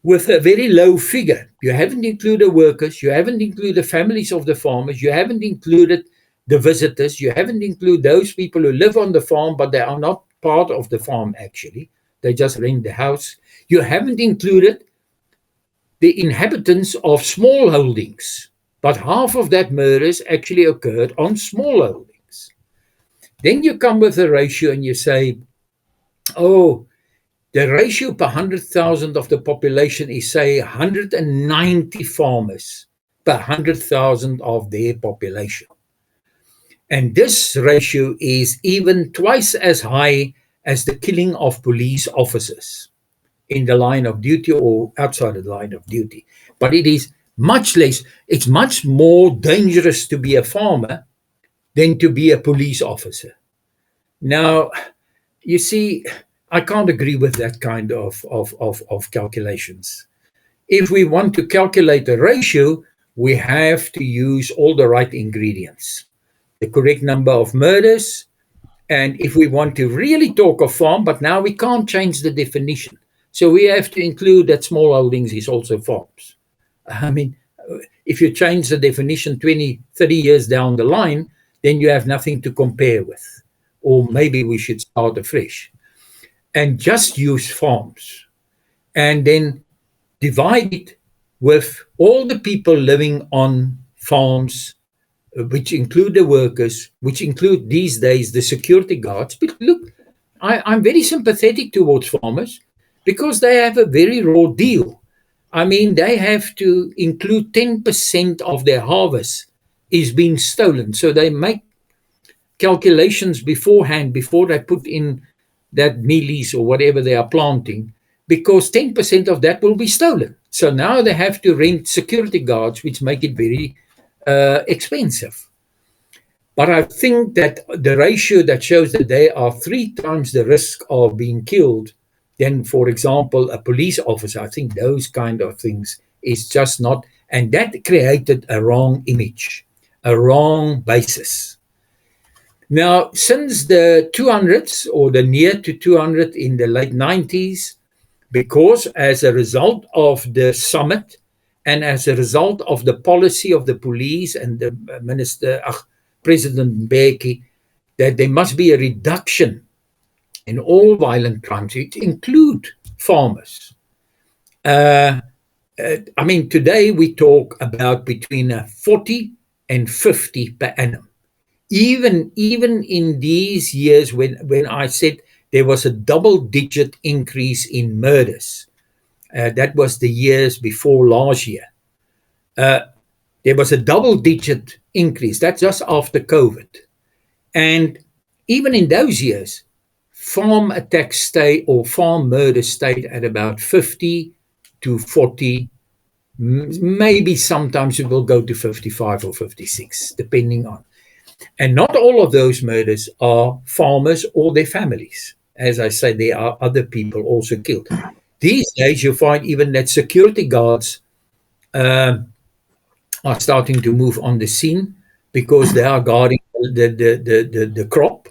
with a very low figure. You haven't included workers, you haven't included the families of the farmers, you haven't included the visitors, you haven't included those people who live on the farm, but they are not part of the farm actually. They just rent the house. You haven't included the inhabitants of small holdings, but half of that murders actually occurred on small holdings. Then you come with a ratio and you say, oh, the ratio per 100,000 of the population is, say, 190 farmers per 100,000 of their population. And this ratio is even twice as high as the killing of police officers in the line of duty or outside of the line of duty. But it is much less, it's much more dangerous to be a farmer than to be a police officer. Now, you see, I can't agree with that kind of calculations. If we want to calculate the ratio, we have to use all the right ingredients. The correct number of murders, and if we want to really talk of farm, but now we can't change the definition. So we have to include that small holdings is also farms. I mean, if you change the definition 20, 30 years down the line, then you have nothing to compare with. Or maybe we should start afresh and just use farms and then divide it with all the people living on farms, which include the workers, which include these days the security guards. But look, I'm very sympathetic towards farmers because they have a very raw deal. I mean, they have to include 10% of their harvest is being stolen. So they make calculations beforehand, before they put in that mealies or whatever they are planting, because 10% of that will be stolen. So now they have to rent security guards, which make it very expensive. But I think that the ratio that shows that they are 3 times the risk of being killed than, for example, a police officer, I think those kind of things is just not And that created a wrong image, a wrong basis. Now, since the 200s or the near to 200 in the late 90s, because as a result of the summit and as a result of the policy of the police and the President Mbeki, that there must be a reduction in all violent crimes, it include farmers. I mean, today we talk about between 40 and 50 per annum. Even in these years when I said there was a double-digit increase in murders, that was the years before last year. There was a double-digit increase. That's just after COVID. And even in those years, farm attacks stay or farm murders stayed at about 50 to 40. Maybe sometimes it will go to 55 or 56, depending on. And not all of those murders are farmers or their families. As I say, there are other people also killed. These days, you find even that security guards are starting to move on the scene because they are guarding the crop,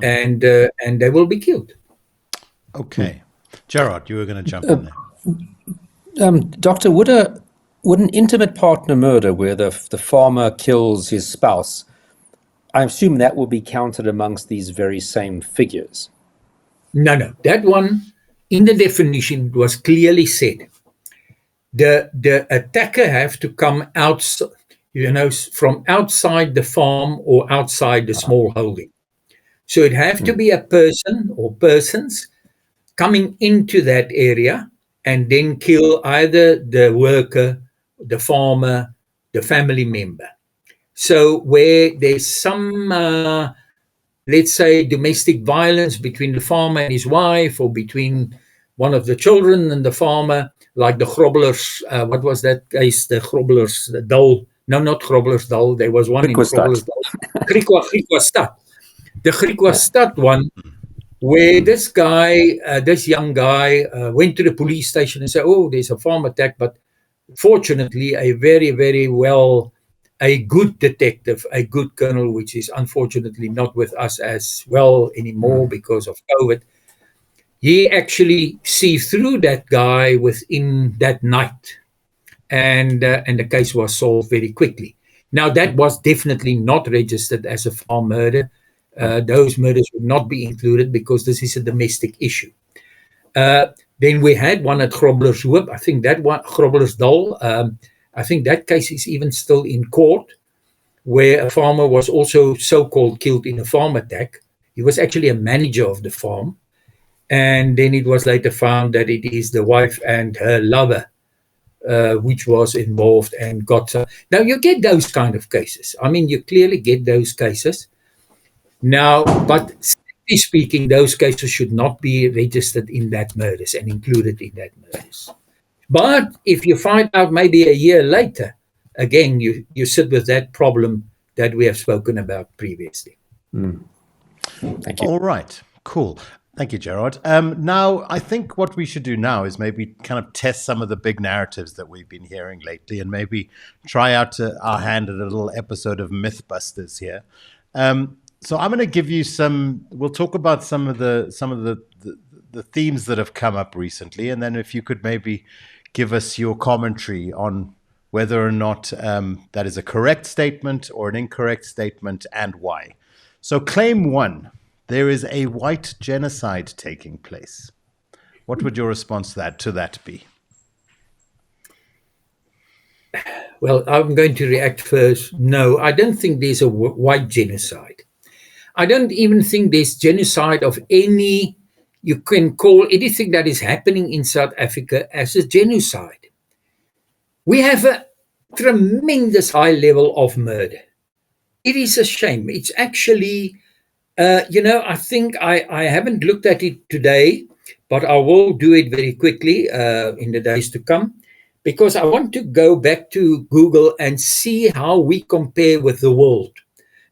and they will be killed. Okay. Gerard, you were going to jump in there. Doctor, would an intimate partner murder where the farmer kills his spouse, I assume that will be counted amongst these very same figures? No. That one, in the definition, was clearly said. The attacker have to come out, from outside the farm or outside the small holding. So it have to be a person or persons coming into that area and then kill either the worker, the farmer, the family member. So where there's some, let's say, domestic violence between the farmer and his wife, or between one of the children and the farmer, like the Grobblers, what was that case? The Grobblers, the Dal. No, not Grobblers Dal. There was one in Grobblers Dal. Griquastad. The Griquastad one, where this guy, this young guy, went to the police station and said, "Oh, there's a farm attack," but fortunately, a very, very a good detective, a good colonel, which is unfortunately not with us as well anymore because of COVID, he actually see through that guy within that night, and the case was solved very quickly. Now, that was definitely not registered as a farm murder. Those murders would not be included because this is a domestic issue. Then we had one at Groblershoop. I think that one, Groblersdal, I think that case is even still in court, where a farmer was also so-called killed in a farm attack. He was actually a manager of the farm. And then it was later found that it is the wife and her lover which was involved and got... Now, you get those kind of cases. I mean, you clearly get those cases. Now, but strictly speaking, those cases should not be registered in that murders and included in that murders. But if you find out maybe a year later, again, you sit with that problem that we have spoken about previously. Thank you. All right, cool. Thank you, Gerard. Now, I think what we should do now is maybe kind of test some of the big narratives that we've been hearing lately, and maybe try out our hand at a little episode of Mythbusters here. So I'm going to give you some. We'll talk about some of the themes that have come up recently, and then if you could maybe give us your commentary on whether or not that is a correct statement or an incorrect statement, and why. So, claim one: there is a white genocide taking place. What would your response to that be? Well, I'm going to react first. No, I don't think there's a white genocide. I don't even think there's genocide of any. You can call anything that is happening in South Africa as a genocide. We have a tremendous high level of murder. It is a shame. It's actually, I think I haven't looked at it today, but I will do it very quickly in the days to come, because I want to go back to Google and see how we compare with the world.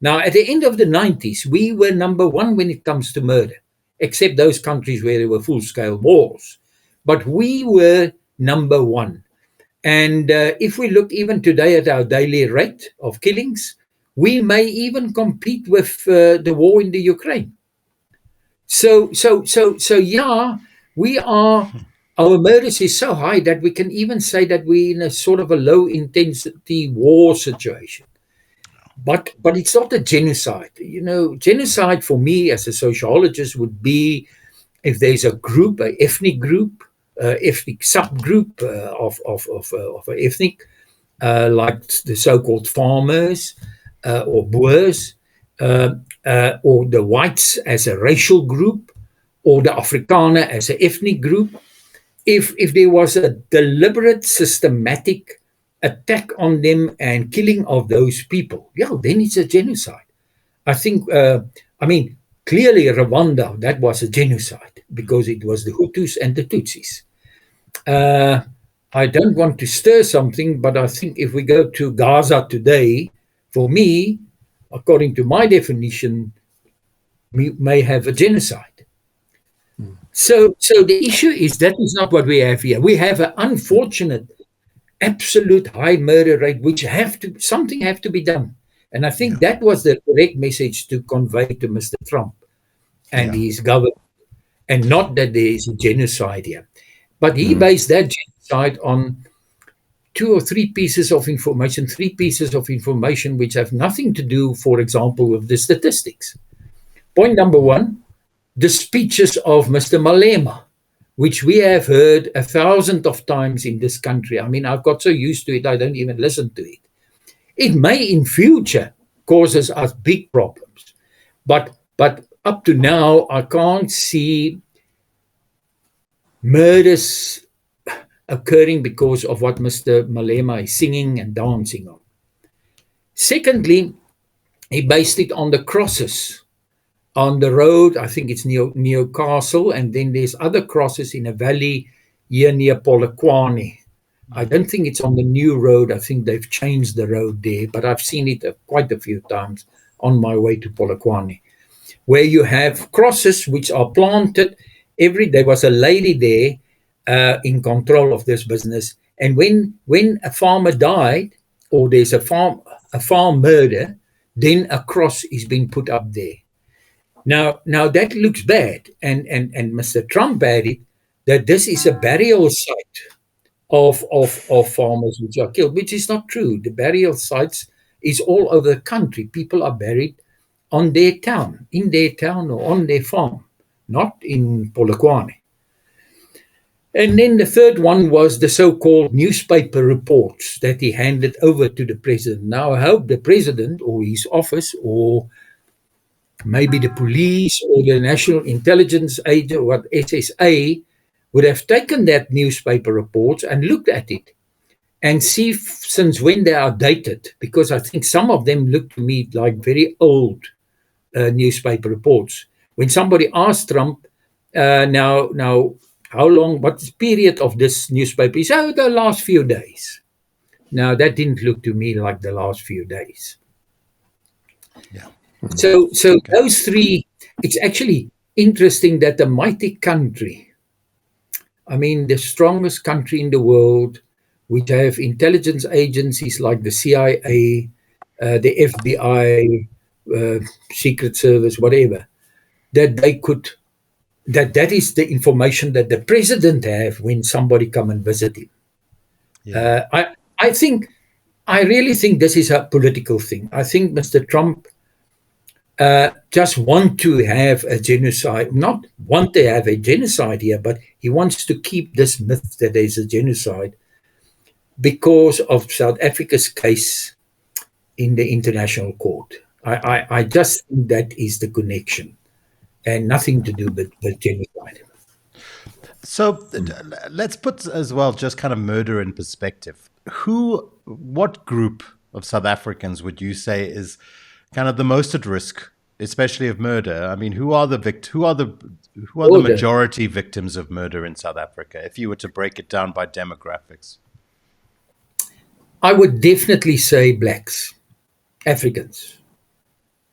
Now, at the end of the 90s, we were number one when it comes to murder, except those countries where there were full-scale wars. But we were number one. And if we look even today at our daily rate of killings, we may even compete with the war in the Ukraine. So yeah, our murders is so high that we can even say that we're in a sort of a low intensity war situation. But it's not a genocide. Genocide for me as a sociologist would be if there's a group, an ethnic group, ethnic subgroup of an ethnic, like the so-called farmers or Boers, or the whites as a racial group, or the Afrikaner as an ethnic group. If there was a deliberate, systematic attack on them and killing of those people, then it's a genocide. I think, clearly Rwanda, that was a genocide because it was the Hutus and the Tutsis. I don't want to stir something, but I think if we go to Gaza today, for me, according to my definition, we may have a genocide. So the issue is that is not what we have here. We have an unfortunate, absolute high murder rate, which something have to be done. And I think that was the correct message to convey to Mr. Trump and his government, and not that there is a genocide here. But he based that genocide on 2 or 3 pieces of information, which have nothing to do, for example, with the statistics. Point number 1, the speeches of Mr. Malema, which we have heard 1,000 of times in this country. I mean, I've got so used to it, I don't even listen to it. It may in future causes us big problems. But up to now, I can't see murders occurring because of what Mr. Malema is singing and dancing on. Secondly, he based it on the crosses on the road. I think it's near Newcastle, and then there's other crosses in a valley here near Polokwane. I don't think it's on the new road. I think they've changed the road there, but I've seen it quite a few times on my way to Polokwane, where you have crosses which are planted. There was a lady there in control of this business, and when a farmer died or there's a farm murder, then a cross is being put up there. Now that looks bad, and Mr. Trump added that this is a burial site of farmers which are killed, which is not true. The burial sites is all over the country. People are buried in their town or on their farm, not in Polokwane. And then the third one was the so-called newspaper reports that he handed over to the president. Now I hope the president or his office or maybe the police or the National Intelligence Agency or SSA would have taken that newspaper reports and looked at it and see since when they are dated, because I think some of them look to me like very old newspaper reports. When somebody asked Trump, now how long, what the period of this newspaper is? The last few days. Now that didn't look to me like the last few days. Yeah. So those three, it's actually interesting that a mighty country, I mean, the strongest country in the world, which have intelligence agencies like the CIA, the FBI, Secret Service, whatever, that is the information that the president have when somebody come and visit him. Yeah. I really think this is a political thing. I think Mr. Trump just want to have a genocide, not want to have a genocide here, but he wants to keep this myth that there's a genocide because of South Africa's case in the international court. I just think that is the connection and nothing to do with genocide. So let's put as well just kind of murder in perspective. What group of South Africans would you say is kind of the most at risk, especially of murder? I mean, who are the majority victims of murder in South Africa, if you were to break it down by demographics? I would definitely say blacks, Africans,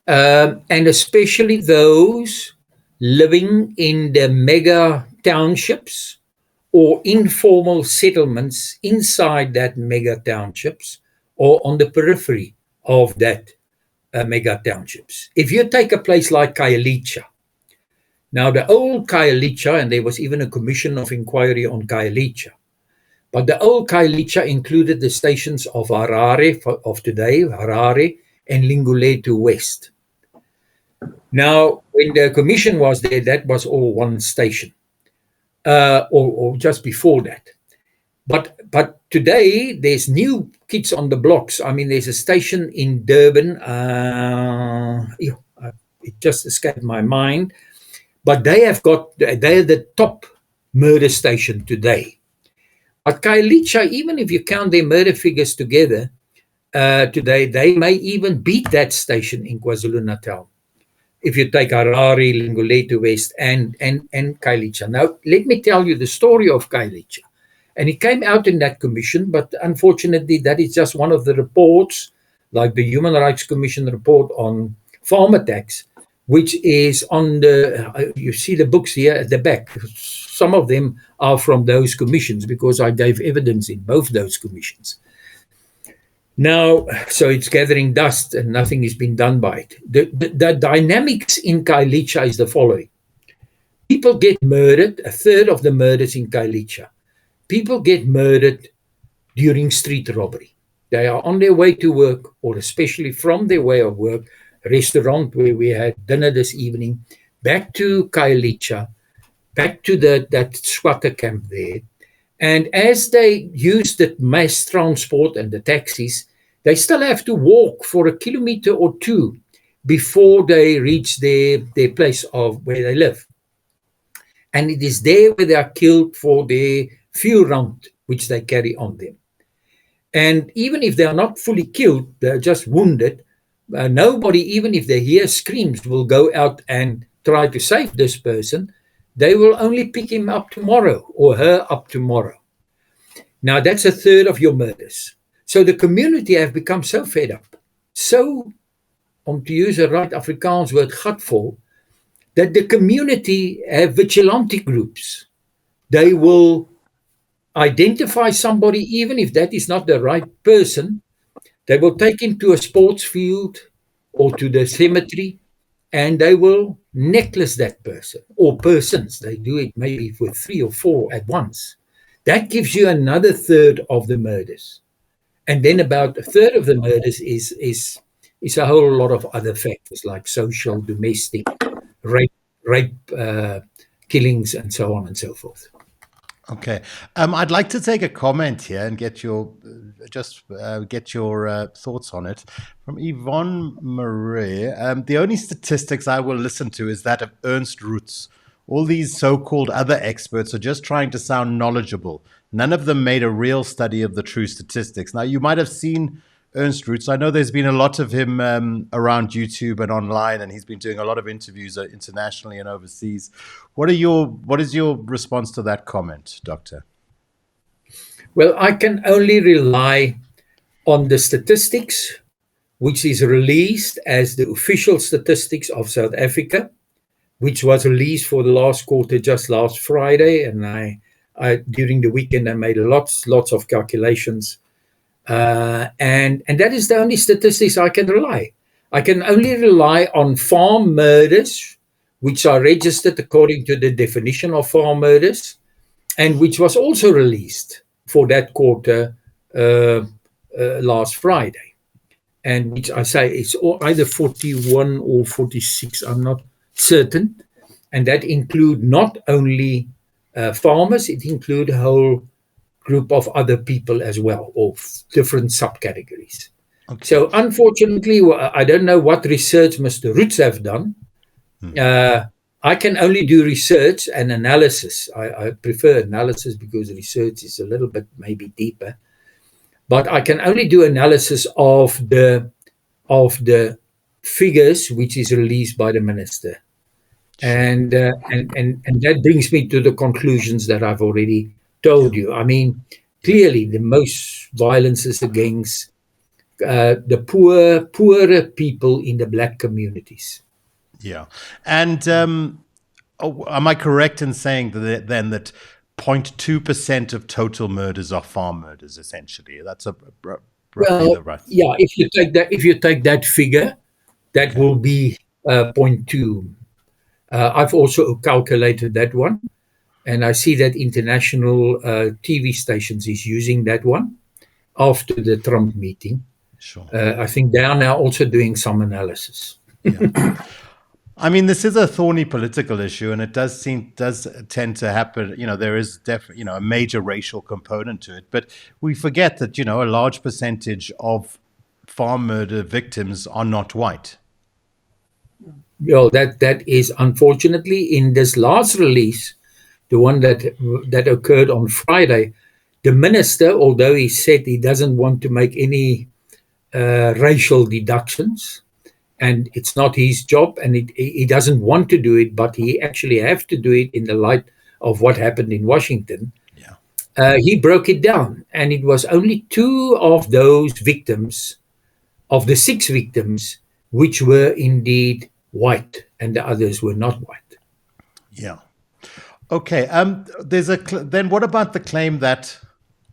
and especially those living in the mega townships or informal settlements inside that mega townships or on the periphery of that mega townships. If you take a place like Khayelitsha, now the old Khayelitsha, and there was even a commission of inquiry on Khayelitsha, but the old Khayelitsha included the stations of Harare of today, Harare, and Linguletu West. Now, when the commission was there, that was all one station, or just before that. But today, there's new kids on the blocks. I mean, there's a station in Durban. It just escaped my mind. But they're the top murder station today. But Khayelitsha, even if you count their murder figures together today, they may even beat that station in KwaZulu-Natal. If you take Harare, Linguletu West, and Khayelitsha. Now, let me tell you the story of Khayelitsha. And it came out in that commission, but unfortunately, that is just one of the reports, like the Human Rights Commission report on farm attacks, which is on you see the books here at the back. Some of them are from those commissions because I gave evidence in both those commissions. Now, so it's gathering dust and nothing has been done by it. The dynamics in Khayelitsha is the following. People get murdered, a third of the murders in Khayelitsha. People get murdered during street robbery. They are on their way to work, or especially from their way of work, restaurant where we had dinner this evening, back to Khayelitsha, back to that squatter camp there. And as they use the mass transport and the taxis, they still have to walk for 1 kilometer or 2 before they reach their place of where they live. And it is there where they are killed for their few rounds which they carry on them. And even if they are not fully killed, they're just wounded, nobody, even if they hear screams, will go out and try to save this person. They will only pick him up tomorrow or her up tomorrow. Now, that's a third of your murders. So the community have become so fed up, so, to use a right Afrikaans word, gatvol, that the community have vigilante groups. They will identify somebody, even if that is not the right person. They will take him to a sports field or to the cemetery, and they will necklace that person or persons. They do it maybe with 3 or 4 at once. That gives you another third of the murders. And then about a third of the murders is a whole lot of other factors like social, domestic, rape, killings, and so on and so forth. Okay, I'd like to take a comment here and get your thoughts on it from Yvonne Marie. The only statistics I will listen to is that of Ernst Roots. All these so-called other experts are just trying to sound knowledgeable. None of them made a real study of the true statistics. Now, you might have seen Ernst Roots. I know there's been a lot of him around YouTube and online, and he's been doing a lot of interviews internationally and overseas. What is your response to that comment, Doctor? Well, I can only rely on the statistics, which is released as the official statistics of South Africa, which was released for the last quarter just last Friday. And I during the weekend, I made lots of calculations. And that is the only statistics I can rely. I can only rely on farm murders, which are registered according to the definition of farm murders, and which was also released for that quarter last Friday. And which I say it's either 41 or 46, I'm not certain. And that include not only farmers, it include a whole group of other people as well, or different subcategories. Okay. So unfortunately, I don't know what research Mr. Roots have done. I can only do research and analysis. I prefer analysis because research is a little bit maybe deeper. But I can only do analysis of the figures which is released by the minister. And that brings me to the conclusions that I've already told you. I mean, clearly the most violence is against the poorer people in the black communities. Yeah. And am I correct in saying that 0.2% of total murders are farm murders, essentially. That's roughly Well, the right. yeah, if you take that figure, that will be 0.2. I've also calculated that one, and I see that international TV stations is using that one after the Trump meeting. Sure. I think they are now also doing some analysis. Yeah. I mean, this is a thorny political issue, and it does tend to happen. There is definitely, a major racial component to it. But we forget that, a large percentage of farm murder victims are not white. Well, that is unfortunately in this last release, the one that occurred on Friday, the minister, although he said he doesn't want to make any racial deductions, and it's not his job, and he doesn't want to do it, but he actually have to do it in the light of what happened in Washington. Yeah. He broke it down, and it was only 2 of those victims, of the 6 victims, which were indeed white, and the others were not white. Yeah. Okay. Then what about the claim that,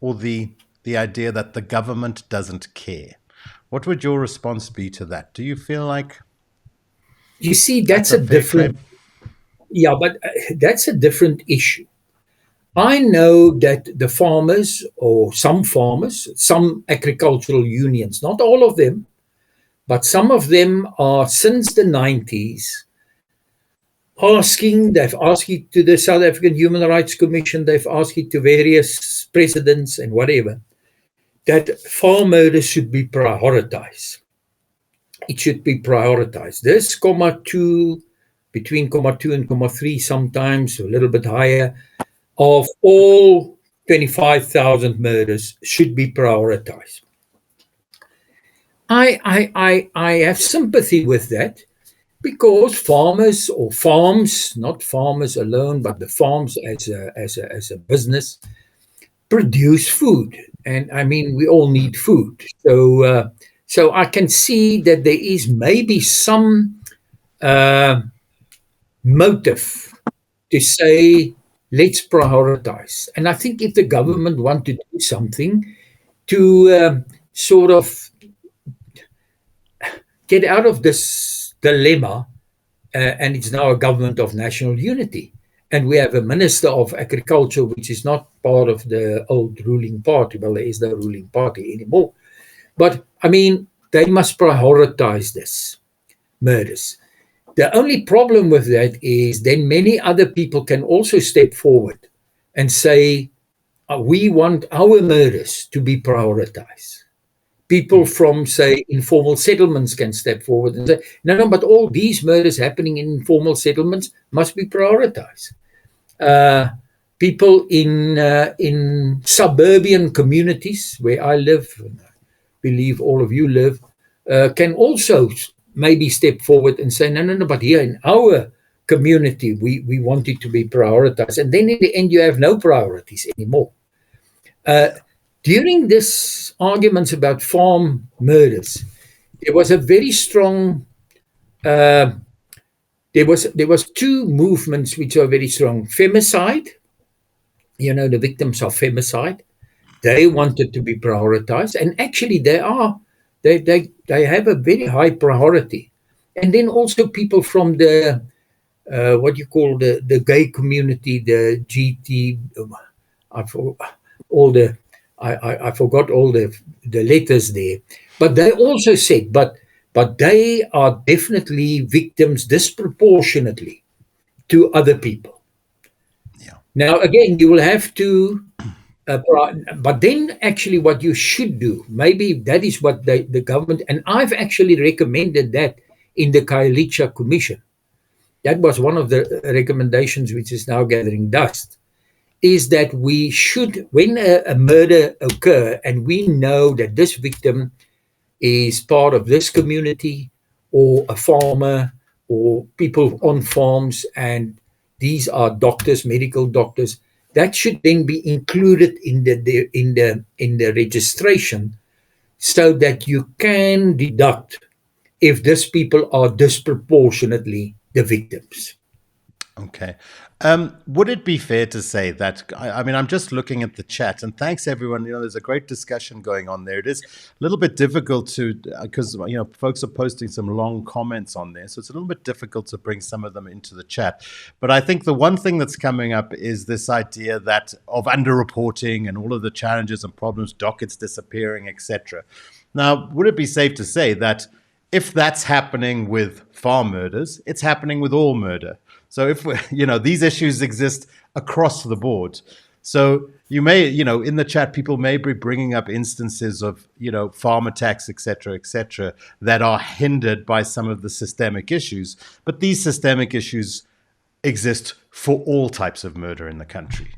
or the idea that the government doesn't care? What would your response be to that? Do you feel like... You see, that's a different... Yeah, but that's a different issue. I know that the farmers, or some farmers, some agricultural unions, not all of them, but some of them are, since the 90s, they've asked it to the South African Human Rights Commission, they've asked it to various presidents and whatever, that farm murder should be prioritized. It should be prioritized. This between 2 and 3, sometimes a little bit higher, of all 25,000 murders should be prioritized. I have sympathy with that, because farmers, or farms, not farmers alone, but the farms as a business, produce food. And I mean, we all need food. So I can see that there is maybe some motive to say, let's prioritize. And I think if the government want to do something to sort of get out of this dilemma, and it's now a government of national unity, and we have a minister of agriculture, which is not part of the old ruling party. Well, there is no ruling party anymore. But, I mean, they must prioritize this murders. The only problem with that is then many other people can also step forward and say, we want our murders to be prioritized. People from, say, informal settlements can step forward and say, no, but all these murders happening in informal settlements must be prioritized. People in suburban communities where I live, and I believe all of you live, can also maybe step forward and say, no, but here in our community, we want it to be prioritized. And then in the end, you have no priorities anymore. During this arguments about farm murders, there was a very strong, there was 2 movements which are very strong. Femicide, the victims of femicide, they wanted to be prioritized, and actually they have a very high priority. And then also people from the what you call the gay community, the GT, I forgot all the letters there, but they also said, but they are definitely victims disproportionately to other people. Yeah. Now again, you will have to, but then actually what you should do, maybe that is what the government, and I've actually recommended that in the Khayelitsha Commission. That was one of the recommendations which is now gathering dust, is that we should, when a murder occur and we know that this victim is part of this community or a farmer or people on farms, and these are doctors, medical doctors, that should then be included in the registration, so that you can deduct if these people are disproportionately the victims. Okay. Would it be fair to say that, I mean, I'm just looking at the chat, and thanks everyone. There's a great discussion going on there. It is a little bit difficult to, because, folks are posting some long comments on there. So it's a little bit difficult to bring some of them into the chat. But I think the one thing that's coming up is this idea that of underreporting and all of the challenges and problems, dockets disappearing, etc. Now, would it be safe to say that if that's happening with farm murders, it's happening with all murder? So if these issues exist across the board. So you may, in the chat, people may be bringing up instances of, farm attacks, et cetera, that are hindered by some of the systemic issues. But these systemic issues exist for all types of murder in the country.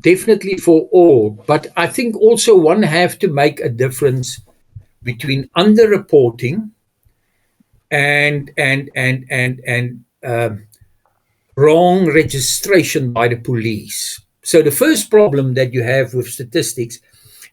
Definitely for all. But I think also one have to make a difference between underreporting and wrong registration by the police. So the first problem that you have with statistics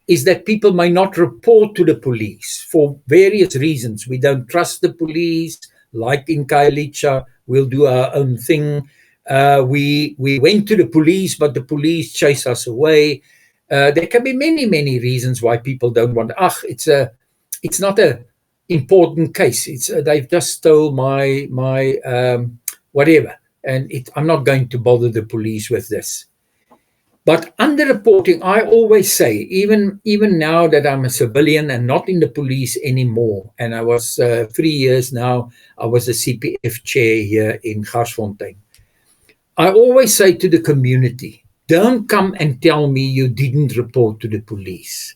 is that people may not report to the police for various reasons. We don't trust the police, like in Kailicha, we'll do our own thing. We went to the police, but the police chase us away. There can be many, many reasons why people don't want. It's not a important case. They've just stole my whatever. And I'm not going to bother the police with this. But underreporting, I always say, even now that I'm a civilian and not in the police anymore, and I was 3 years now, I was a CPF chair here in Garsfontein. I always say to the community, don't come and tell me you didn't report to the police,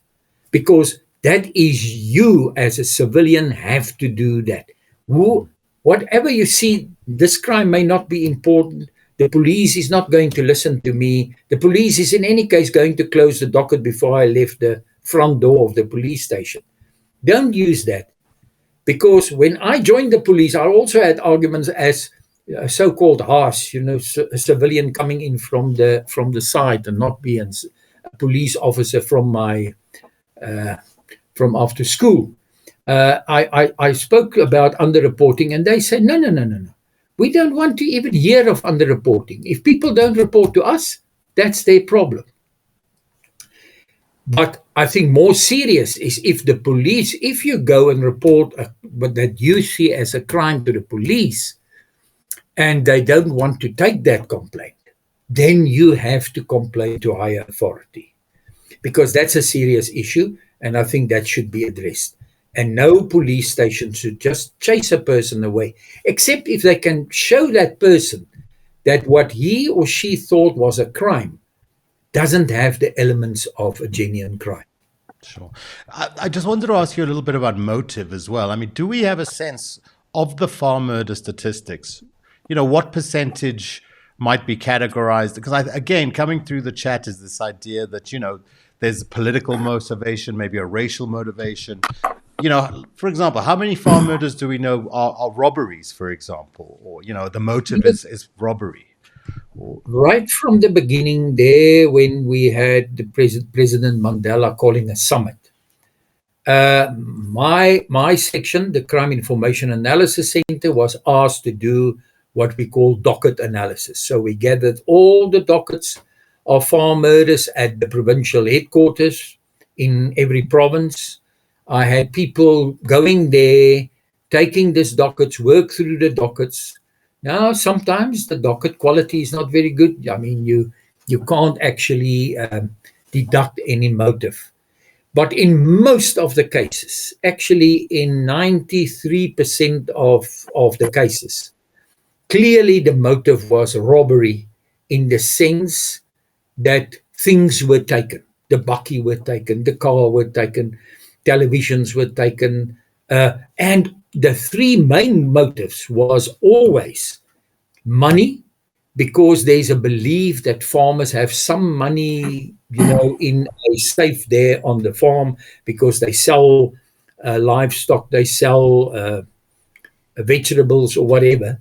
because that is you as a civilian have to do that. Whatever you see, this crime may not be important. The police is not going to listen to me. The police is in any case going to close the docket before I left the front door of the police station. Don't use that. Because when I joined the police, I also had arguments as so-called harsh, a civilian coming in from the side and not being a police officer from after school. I spoke about underreporting, and they said, no. We don't want to even hear of underreporting. If people don't report to us, that's their problem. But I think more serious is if you go and report what that you see as a crime to the police, and they don't want to take that complaint, then you have to complain to higher authority, because that's a serious issue, and I think that should be addressed. And no police station should just chase a person away, except if they can show that person that what he or she thought was a crime doesn't have the elements of a genuine crime. Sure. I just wanted to ask you a little bit about motive as well. I mean, do we have a sense of the farm murder statistics? What percentage might be categorized? Because again, coming through the chat is this idea that, there's political motivation, maybe a racial motivation. For example, how many farm murders do we know are robberies, for example? Or, the motive is robbery. Right from the beginning there, when we had the President Mandela calling a summit, my section, the Crime Information Analysis Center, was asked to do what we call docket analysis. So we gathered all the dockets of farm murders at the provincial headquarters in every province. I had people going there, taking these dockets, work through the dockets. Now, sometimes the docket quality is not very good. I mean, you can't actually deduct any motive. But in most of the cases, actually in 93% of the cases, clearly the motive was robbery, in the sense that things were taken. The bakkie were taken, the car were taken, televisions were taken, and the three main motives was always money, because there's a belief that farmers have some money, in a safe there on the farm, because they sell livestock, they sell vegetables or whatever,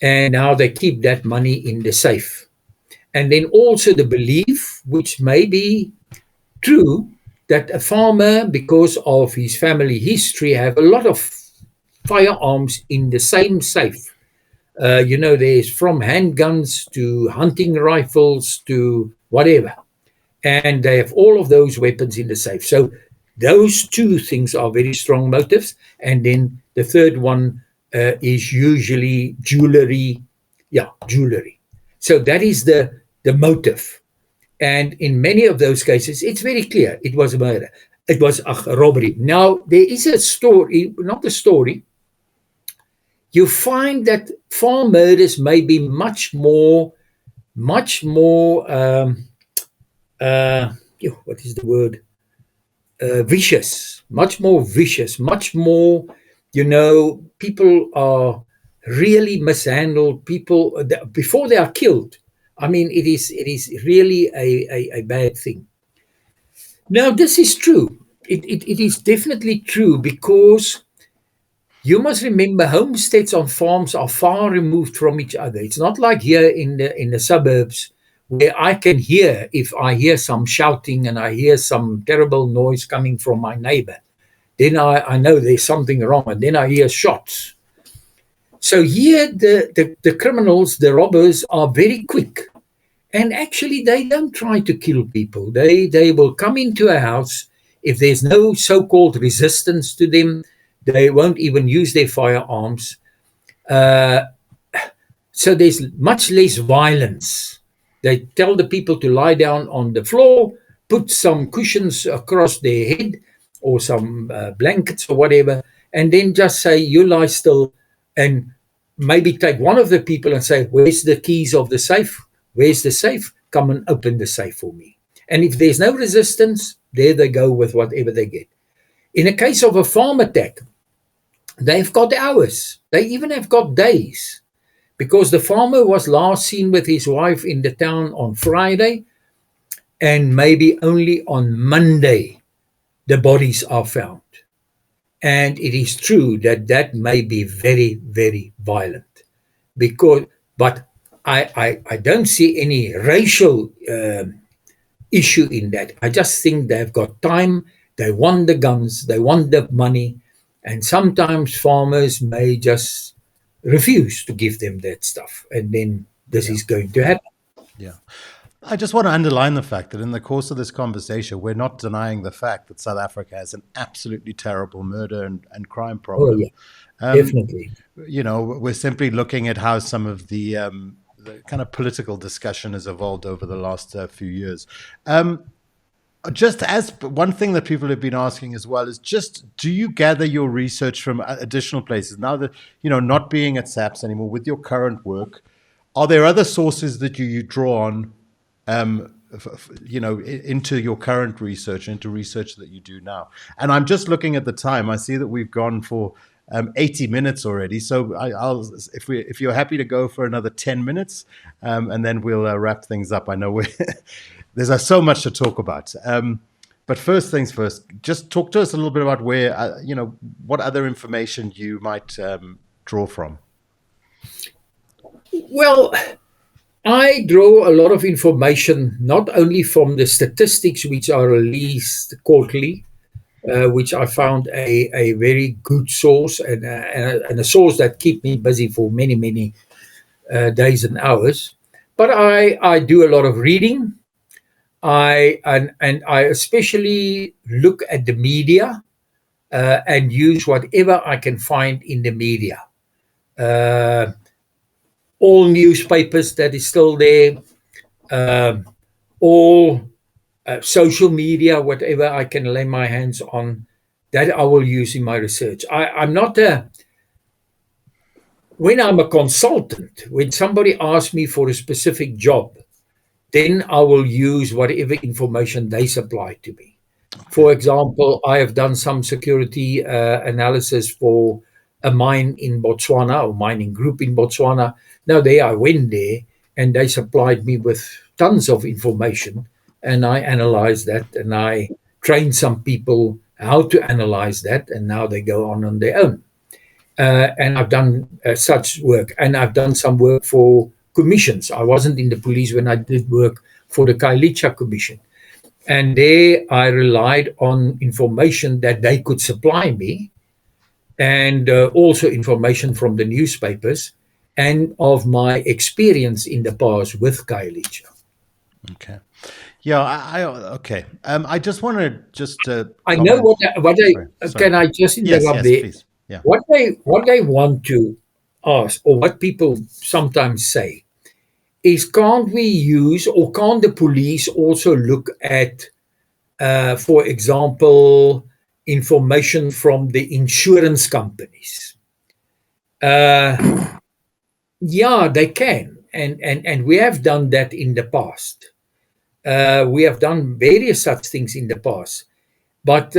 and now they keep that money in the safe. And then also the belief, which may be true, that a farmer, because of his family history, have a lot of firearms in the same safe. There's from handguns to hunting rifles to whatever. And they have all of those weapons in the safe. So those two things are very strong motives. And then the third one is usually jewelry. Yeah, jewelry. So that is the motive. And in many of those cases, it's very clear it was a murder. It was a robbery. Now, there is a story, not a story. You find that farm murders may be much more, what is the word? Vicious, much more vicious, much more, people are really mishandled. People, before they are killed, I mean, it is really a bad thing. Now, this is true. It is definitely true, because you must remember homesteads on farms are far removed from each other. It's not like here in the suburbs, where I can hear, if I hear some shouting and I hear some terrible noise coming from my neighbor, then I know there's something wrong, and then I hear shots. So here the criminals, the robbers, are very quick. And actually they don't try to kill people. They will come into a house. If there's no so-called resistance to them, they won't even use their firearms. So there's much less violence. They tell the people to lie down on the floor, put some cushions across their head or some blankets or whatever, and then just say, you lie still, and maybe take one of the people and say, where's the keys of the safe? Where's the safe? Come and open the safe for me. And if there's no resistance, there they go with whatever they get. In a case of a farm attack, they've got hours. They even have got days. Because the farmer was last seen with his wife in the town on Friday, and maybe only on Monday the bodies are found. And it is true that may be very, very violent. But I don't see any racial issue in that. I just think they've got time, they want the guns, they want the money, and sometimes farmers may just refuse to give them that stuff, and then this is going to happen. Yeah. I just want to underline the fact that in the course of this conversation, we're not denying the fact that South Africa has an absolutely terrible murder and crime problem. Oh, yeah. Definitely. We're simply looking at how some of the kind of political discussion has evolved over the last few years. Just as one thing that people have been asking as well is just, do you gather your research from additional places? Now that, not being at SAPS anymore, with your current work, are there other sources that you draw on, into your current research, into research that you do now? And I'm just looking at the time. I see that we've gone for 80 minutes already. So if you're happy to go for another 10 minutes, and then we'll wrap things up. I know there's so much to talk about. But first things first, just talk to us a little bit about where, what other information you might draw from. Well, I draw a lot of information, not only from the statistics which are released quarterly, which I found a very good source and a source that keep me busy for many, many days and hours. But I do a lot of reading. I especially look at the media and use whatever I can find in the media. All newspapers that is still there, all social media, whatever I can lay my hands on, that I will use in my research. When I'm a consultant, when somebody asks me for a specific job, then I will use whatever information they supply to me. For example, I have done some security analysis for a mine in Botswana, or mining group in Botswana. Now I went there and they supplied me with tons of information, and I analyzed that, and I trained some people how to analyze that, and now they go on their own. And I've done such work, and I've done some work for commissions. I wasn't in the police when I did work for the Kailicha Commission. And there I relied on information that they could supply me, and also information from the newspapers. and of my experience in the past with Khayelitsha. Okay. Yeah, okay. I just want to I know Sorry. can I just interrupt yes, there? please. Yeah. What they want to ask, or what people sometimes say, is can't we use, or can't the police also look at, for example, information from the insurance companies? Yeah, they can, and we have done that in the past. We have done various such things in the past. But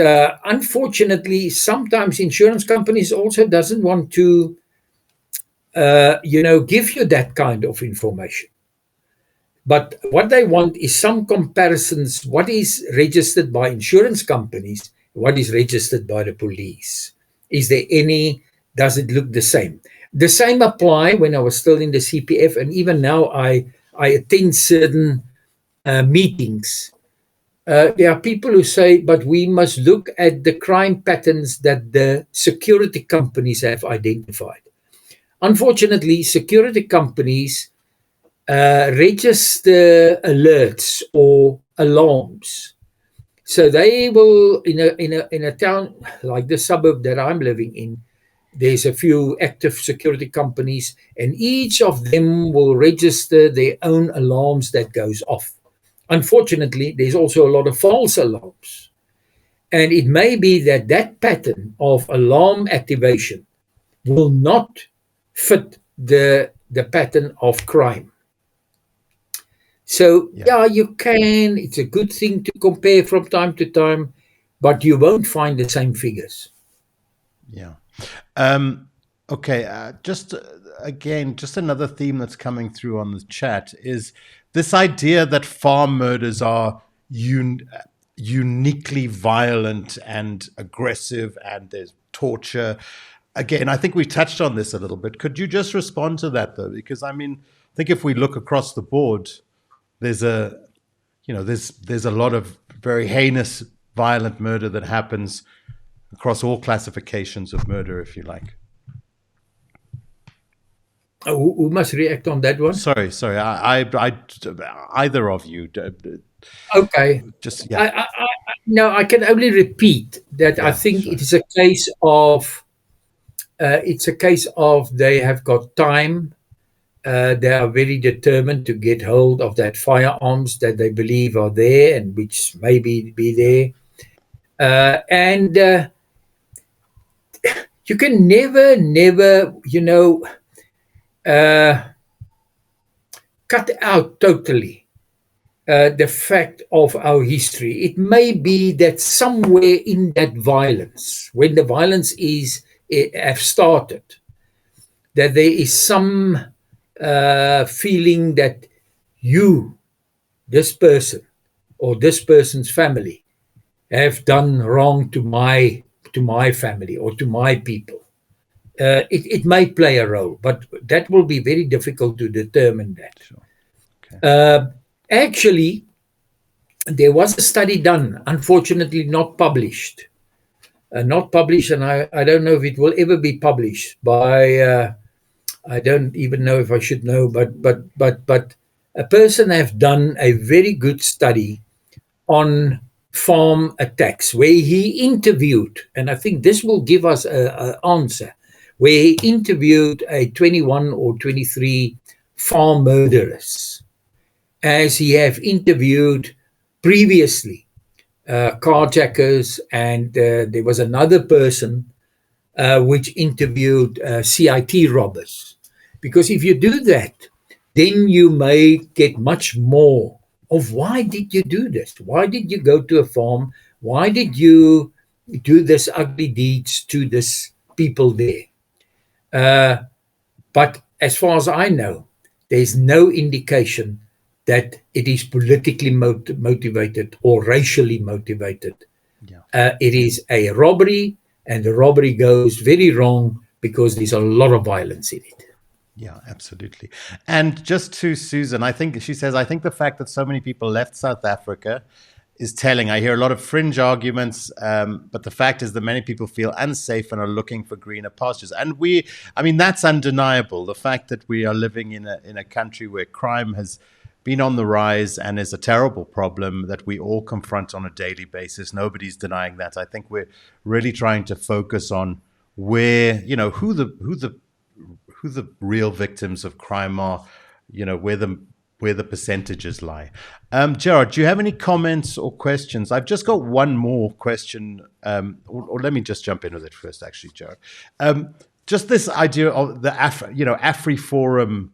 unfortunately, sometimes insurance companies also doesn't want to, give you that kind of information. But what they want is some comparisons. What is registered by insurance companies? What is registered by the police? Is there any? Does it look the same? The same apply when I was still in the CPF, and even now I attend certain meetings. There are people who say, but we must look at the crime patterns that the security companies have identified. Unfortunately, security companies register alerts or alarms. So they will, in a town like the suburb that I'm living in, there's a few active security companies, and each of them will register their own alarms that goes off. Unfortunately, there's also a lot of false alarms. And it may be that that pattern of alarm activation will not fit the pattern of crime. So, yeah, you can. It's a good thing to compare from time to time, but you won't find the same figures. Yeah. Okay. Just another theme that's coming through on the chat is this idea that farm murders are uniquely violent and aggressive, and there's torture. Again, I think we touched on this a little bit. Could you just respond to that, though? Because I think if we look across the board, there's a lot of very heinous, violent murder that happens across all classifications of murder, if you like. Who must react on that one? Sorry. I either of you. Okay. Just yeah. No, I can only repeat that. I think it is a case of. It's a case of they have got time. They are very determined to get hold of that firearms that they believe are there and which maybe be there. And you can never, cut out totally the fact of our history. It may be that somewhere in that violence, when the violence have started, that there is some feeling that this person or this person's family, have done wrong to my family or to my people. It may play a role, but that will be very difficult to determine that. Sure. Okay. Actually, there was a study done, unfortunately not published. And I don't know if it will ever be published by, I don't even know if I should know, but a person have done a very good study on farm attacks, where he interviewed, and I think this will give us an answer, where he interviewed a 21 or 23 farm murderers, as he have interviewed previously carjackers, and there was another person which interviewed CIT robbers. Because if you do that, then you may get much more of why did you do this? Why did you go to a farm? Why did you do this ugly deeds to this people there? But as far as I know, there's no indication that it is politically motivated or racially motivated. Yeah. It is a robbery, and the robbery goes very wrong because there's a lot of violence in it. Yeah, absolutely. And just to Susan, I think she says, I think the fact that so many people left South Africa is telling. I hear a lot of fringe arguments, but the fact is that many people feel unsafe and are looking for greener pastures. And that's undeniable. The fact that we are living in a country where crime has been on the rise and is a terrible problem that we all confront on a daily basis. Nobody's denying that. I think we're really trying to focus on where, who the real victims of crime are, where the percentages lie. Gerard, do you have any comments or questions? I've just got one more question, or let me just jump in with it first, actually, Gerard. Just this idea of the AfriForum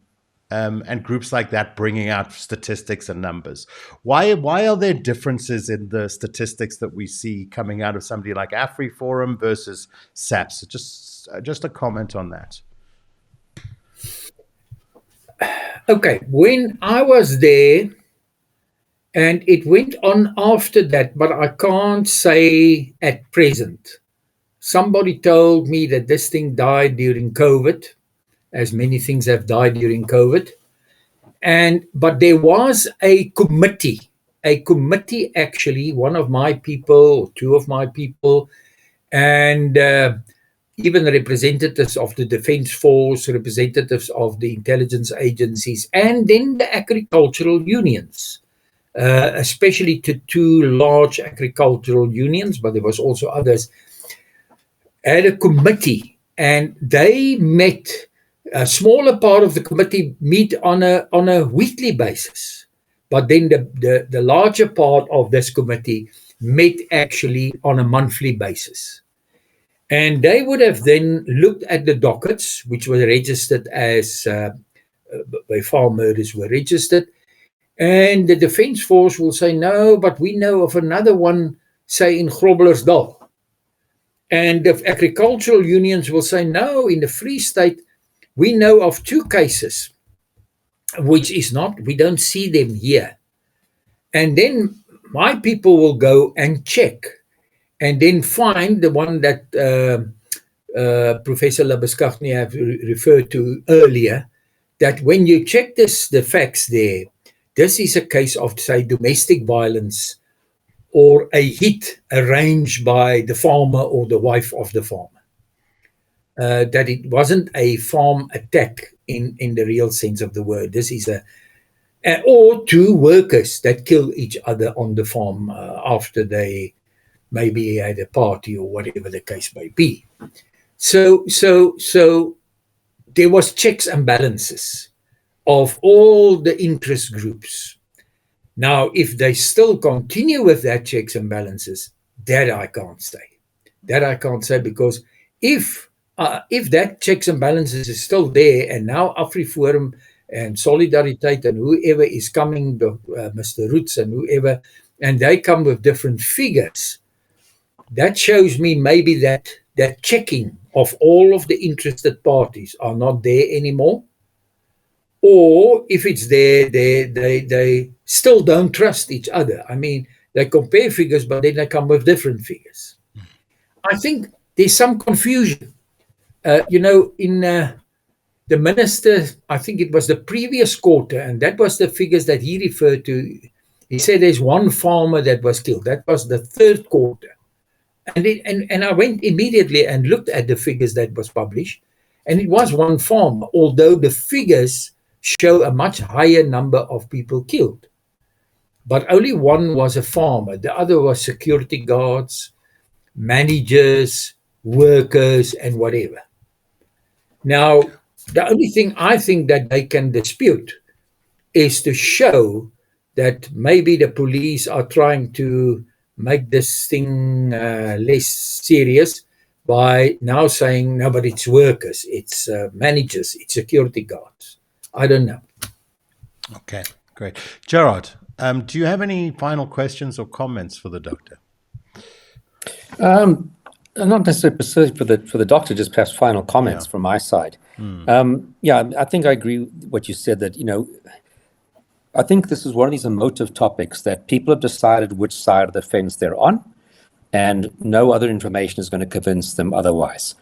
and groups like that bringing out statistics and numbers. Why are there differences in the statistics that we see coming out of somebody like AfriForum versus SAPS? Just a comment on that. Okay, when I was there, and it went on after that, but I can't say at present. Somebody told me that this thing died during COVID, as many things have died during COVID. But there was a committee actually, one of my people, two of my people, and even representatives of the Defence Force, representatives of the intelligence agencies, and then the agricultural unions, especially to two large agricultural unions, but there was also others, had a committee, and they met. A smaller part of the committee meet on a weekly basis, but then the larger part of this committee met actually on a monthly basis. And they would have then looked at the dockets, which were registered as by farm murders were registered. And the Defence Force will say, no, but we know of another one, say in Groblersdal. And the agricultural unions will say, no, in the Free State, we know of two cases, which is not, we don't see them here. And then my people will go and check and then find the one that Professor Labuschagne have referred to earlier, that when you check the facts there, this is a case of, say, domestic violence or a hit arranged by the farmer or the wife of the farmer. That it wasn't a farm attack in the real sense of the word. This is or two workers that kill each other on the farm after they maybe had a party or whatever the case may be. So there was checks and balances of all the interest groups. Now, if they still continue with that checks and balances, that I can't say. That I can't say, because if that checks and balances is still there, and now AfriForum and Solidariteit and whoever is coming, Mr. Roots and whoever, and they come with different figures, that shows me maybe that checking of all of the interested parties are not there anymore. Or if it's there, they still don't trust each other. I mean, they compare figures, but then they come with different figures. I think there's some confusion. In the minister, I think it was the previous quarter, and that was the figures that he referred to. He said there's one farmer that was killed. That was the third quarter. And I went immediately and looked at the figures that was published, and it was one farmer, although the figures show a much higher number of people killed. But only one was a farmer. The other was security guards, managers, workers, and whatever. Now, the only thing I think that they can dispute is to show that maybe the police are trying to make this thing less serious by now saying, no, but it's workers, it's managers, it's security guards. I don't know. Okay, great. Gerard, do you have any final questions or comments for the doctor? Not necessarily for the doctor, just perhaps final comments from my side. I think I agree with what you said, that, I think this is one of these emotive topics that people have decided which side of the fence they're on, and no other information is going to convince them otherwise.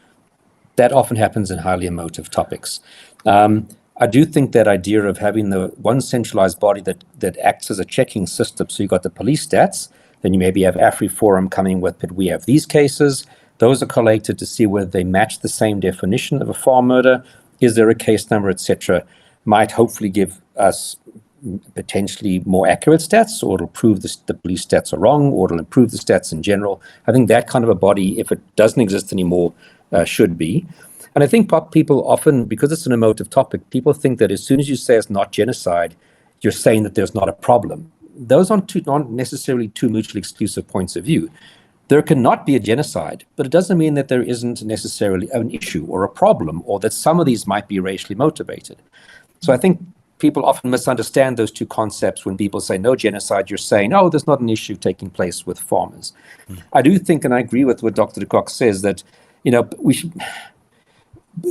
That often happens in highly emotive topics. I do think that idea of having the one centralized body that acts as a checking system, so you've got the police stats, Then you maybe have AfriForum coming with, but we have these cases. Those are collated to see whether they match the same definition of a farm murder. Is there a case number, etc.? Might hopefully give us potentially more accurate stats, or it'll prove the police stats are wrong, or it'll improve the stats in general. I think that kind of a body, if it doesn't exist anymore, should be. And I think people often, because it's an emotive topic, people think that as soon as you say it's not genocide, you're saying that there's not a problem. Those aren't necessarily two mutually exclusive points of view. There cannot be a genocide, but it doesn't mean that there isn't necessarily an issue or a problem, or that some of these might be racially motivated. So I think people often misunderstand those two concepts. When people say no genocide, you're saying, oh, there's not an issue taking place with farmers. I do think, and I agree with what Dr. de Kock says, that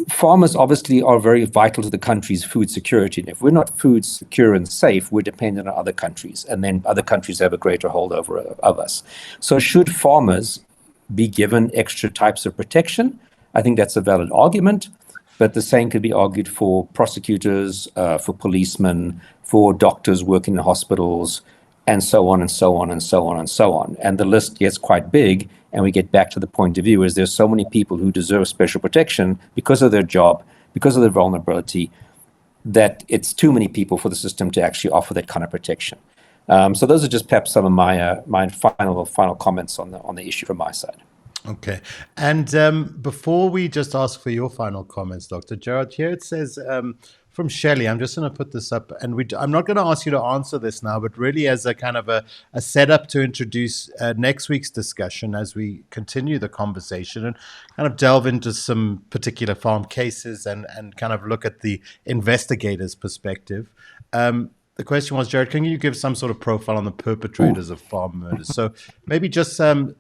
farmers obviously are very vital to the country's food security. And if we're not food secure and safe, we're dependent on other countries. And then other countries have a greater holdover of us. So should farmers be given extra types of protection? I think that's a valid argument. But the same could be argued for prosecutors, for policemen, for doctors working in hospitals, and so on and so on and so on and so on. And the list gets quite big. And we get back to the point of view is there's so many people who deserve special protection because of their job, because of their vulnerability, that it's too many people for the system to actually offer that kind of protection. So those are just perhaps some of my final comments on the issue from my side. Okay. And before we just ask for your final comments, Dr. Gerard, here it says from Shelley, I'm just going to put this up, and I'm not going to ask you to answer this now, but really as a kind of a setup to introduce next week's discussion as we continue the conversation and kind of delve into some particular farm cases and kind of look at the investigator's perspective. The question was, Gerard, can you give some sort of profile on the perpetrators of farm murders? So maybe just kind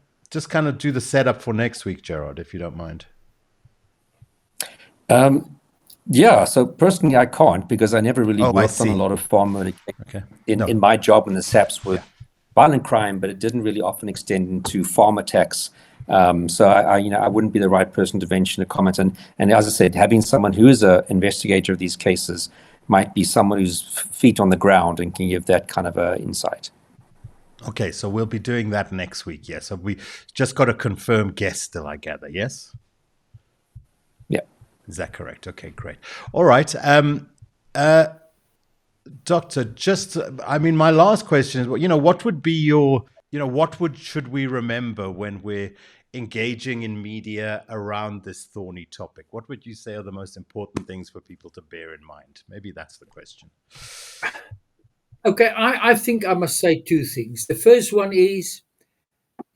of do the setup for next week, Gerard, if you don't mind. Yeah, so personally I can't, because I never really worked on a lot of farm murder in my job in the SAPS with violent crime, but it didn't really often extend into farm attacks. So I wouldn't be the right person to venture to comment. And as I said, having someone who is an investigator of these cases might be someone who's feet on the ground and can give that kind of insight. Okay, so we'll be doing that next week, yes. So we just got a confirmed guest still, I gather, yes? Yeah. Is that correct? Okay, great. All right. Doctor, my last question is, what would be your, should we remember when we're engaging in media around this thorny topic? What would you say are the most important things for people to bear in mind? Maybe that's the question. Okay, I think I must say two things. The first one is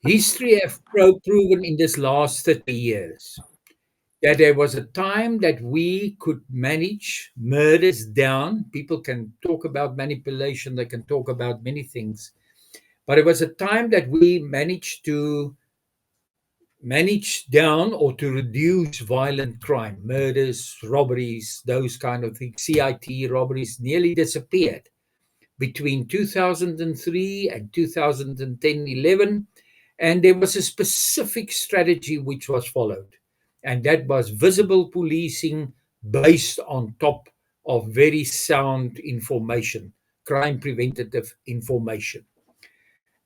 history have proven in this last 30 years that there was a time that we could manage murders down. People can talk about manipulation, they can talk about many things, but it was a time that we managed to manage down or to reduce violent crime, murders, robberies, those kind of things. CIT robberies nearly disappeared between 2003 and 2010-11, and there was a specific strategy which was followed, and that was visible policing based on top of very sound information, crime preventative information,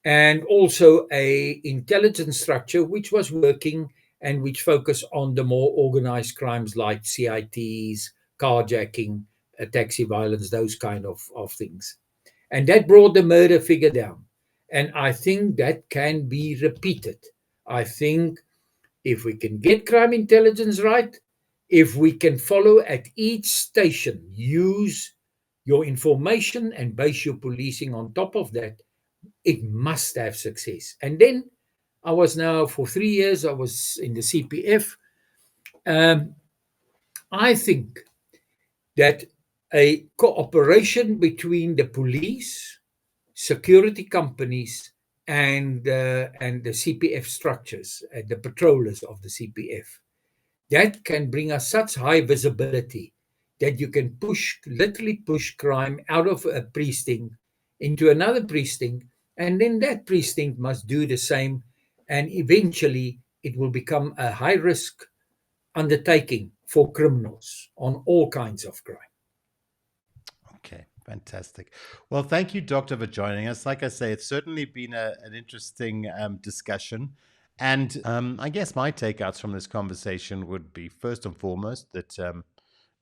and also a intelligence structure which was working and which focused on the more organized crimes like CITs, carjacking, taxi violence, those kind of things. And that brought the murder figure down. And I think that can be repeated. I think if we can get crime intelligence right, if we can follow at each station, use your information and base your policing on top of that, it must have success. And then for 3 years, I was in the CPF. I think that a cooperation between the police, security companies, and the CPF structures, and the patrollers of the CPF, that can bring us such high visibility that you can literally push crime out of a precinct into another precinct, and then that precinct must do the same, and eventually it will become a high-risk undertaking for criminals on all kinds of crime. Okay, Fantastic. Well, thank you, Doctor, for joining us. Like I say, it's certainly been an interesting discussion. And I guess my takeouts from this conversation would be, first and foremost, that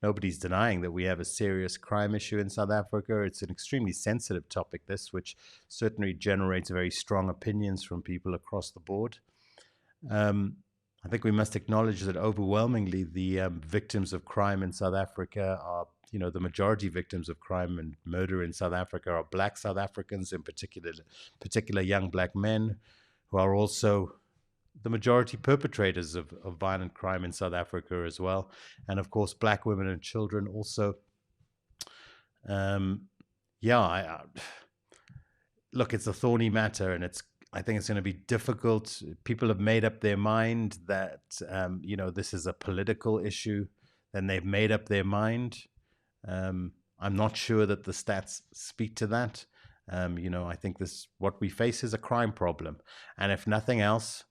nobody's denying that we have a serious crime issue in South Africa. It's an extremely sensitive topic, this, which certainly generates very strong opinions from people across the board. I think we must acknowledge that overwhelmingly the victims of crime in South Africa are, the majority victims of crime and murder in South Africa are Black South Africans, in particular young Black men, who are also the majority perpetrators of violent crime in South Africa as well. And of course, Black women and children also. Look, it's a thorny matter, and I think it's going to be difficult. People have made up their mind that, this is a political issue. Then they've made up their mind. I'm not sure that the stats speak to that. I think what we face is a crime problem. And if nothing else,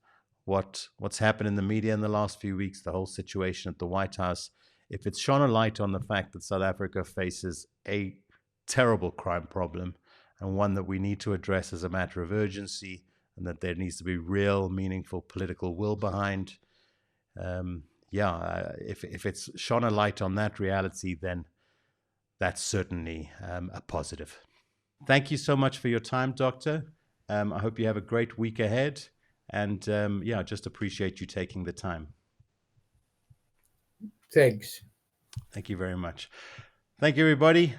what's happened in the media in the last few weeks, the whole situation at the White House, if it's shone a light on the fact that South Africa faces a terrible crime problem and one that we need to address as a matter of urgency, and that there needs to be real, meaningful political will behind, if it's shone a light on that reality, then that's certainly a positive. Thank you so much for your time, Doctor. I hope you have a great week ahead. And just appreciate you taking the time. Thanks. Thank you very much. Thank you, everybody.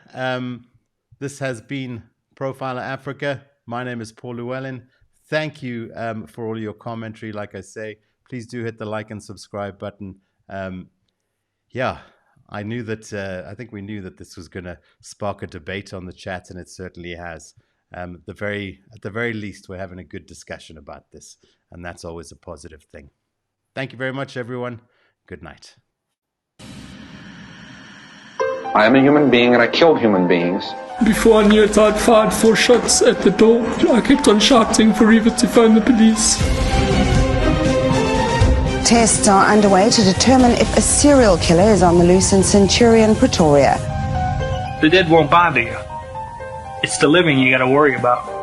This has been Profiler Africa. My name is Paul Llewellyn. Thank you for all your commentary. Like I say, please do hit the like and subscribe button. I think we knew that this was going to spark a debate on the chat, and it certainly has. At the very least, we're having a good discussion about this, and that's always a positive thing. Thank you very much, everyone. Good night. I am a human being and I killed human beings. Before I knew it, I'd fired 4 shots at the door. I kept on shouting for Eva to phone the police. Tests are underway to determine if a serial killer is on the loose in Centurion, Pretoria. The dead won't bother you. It's the living you got to worry about.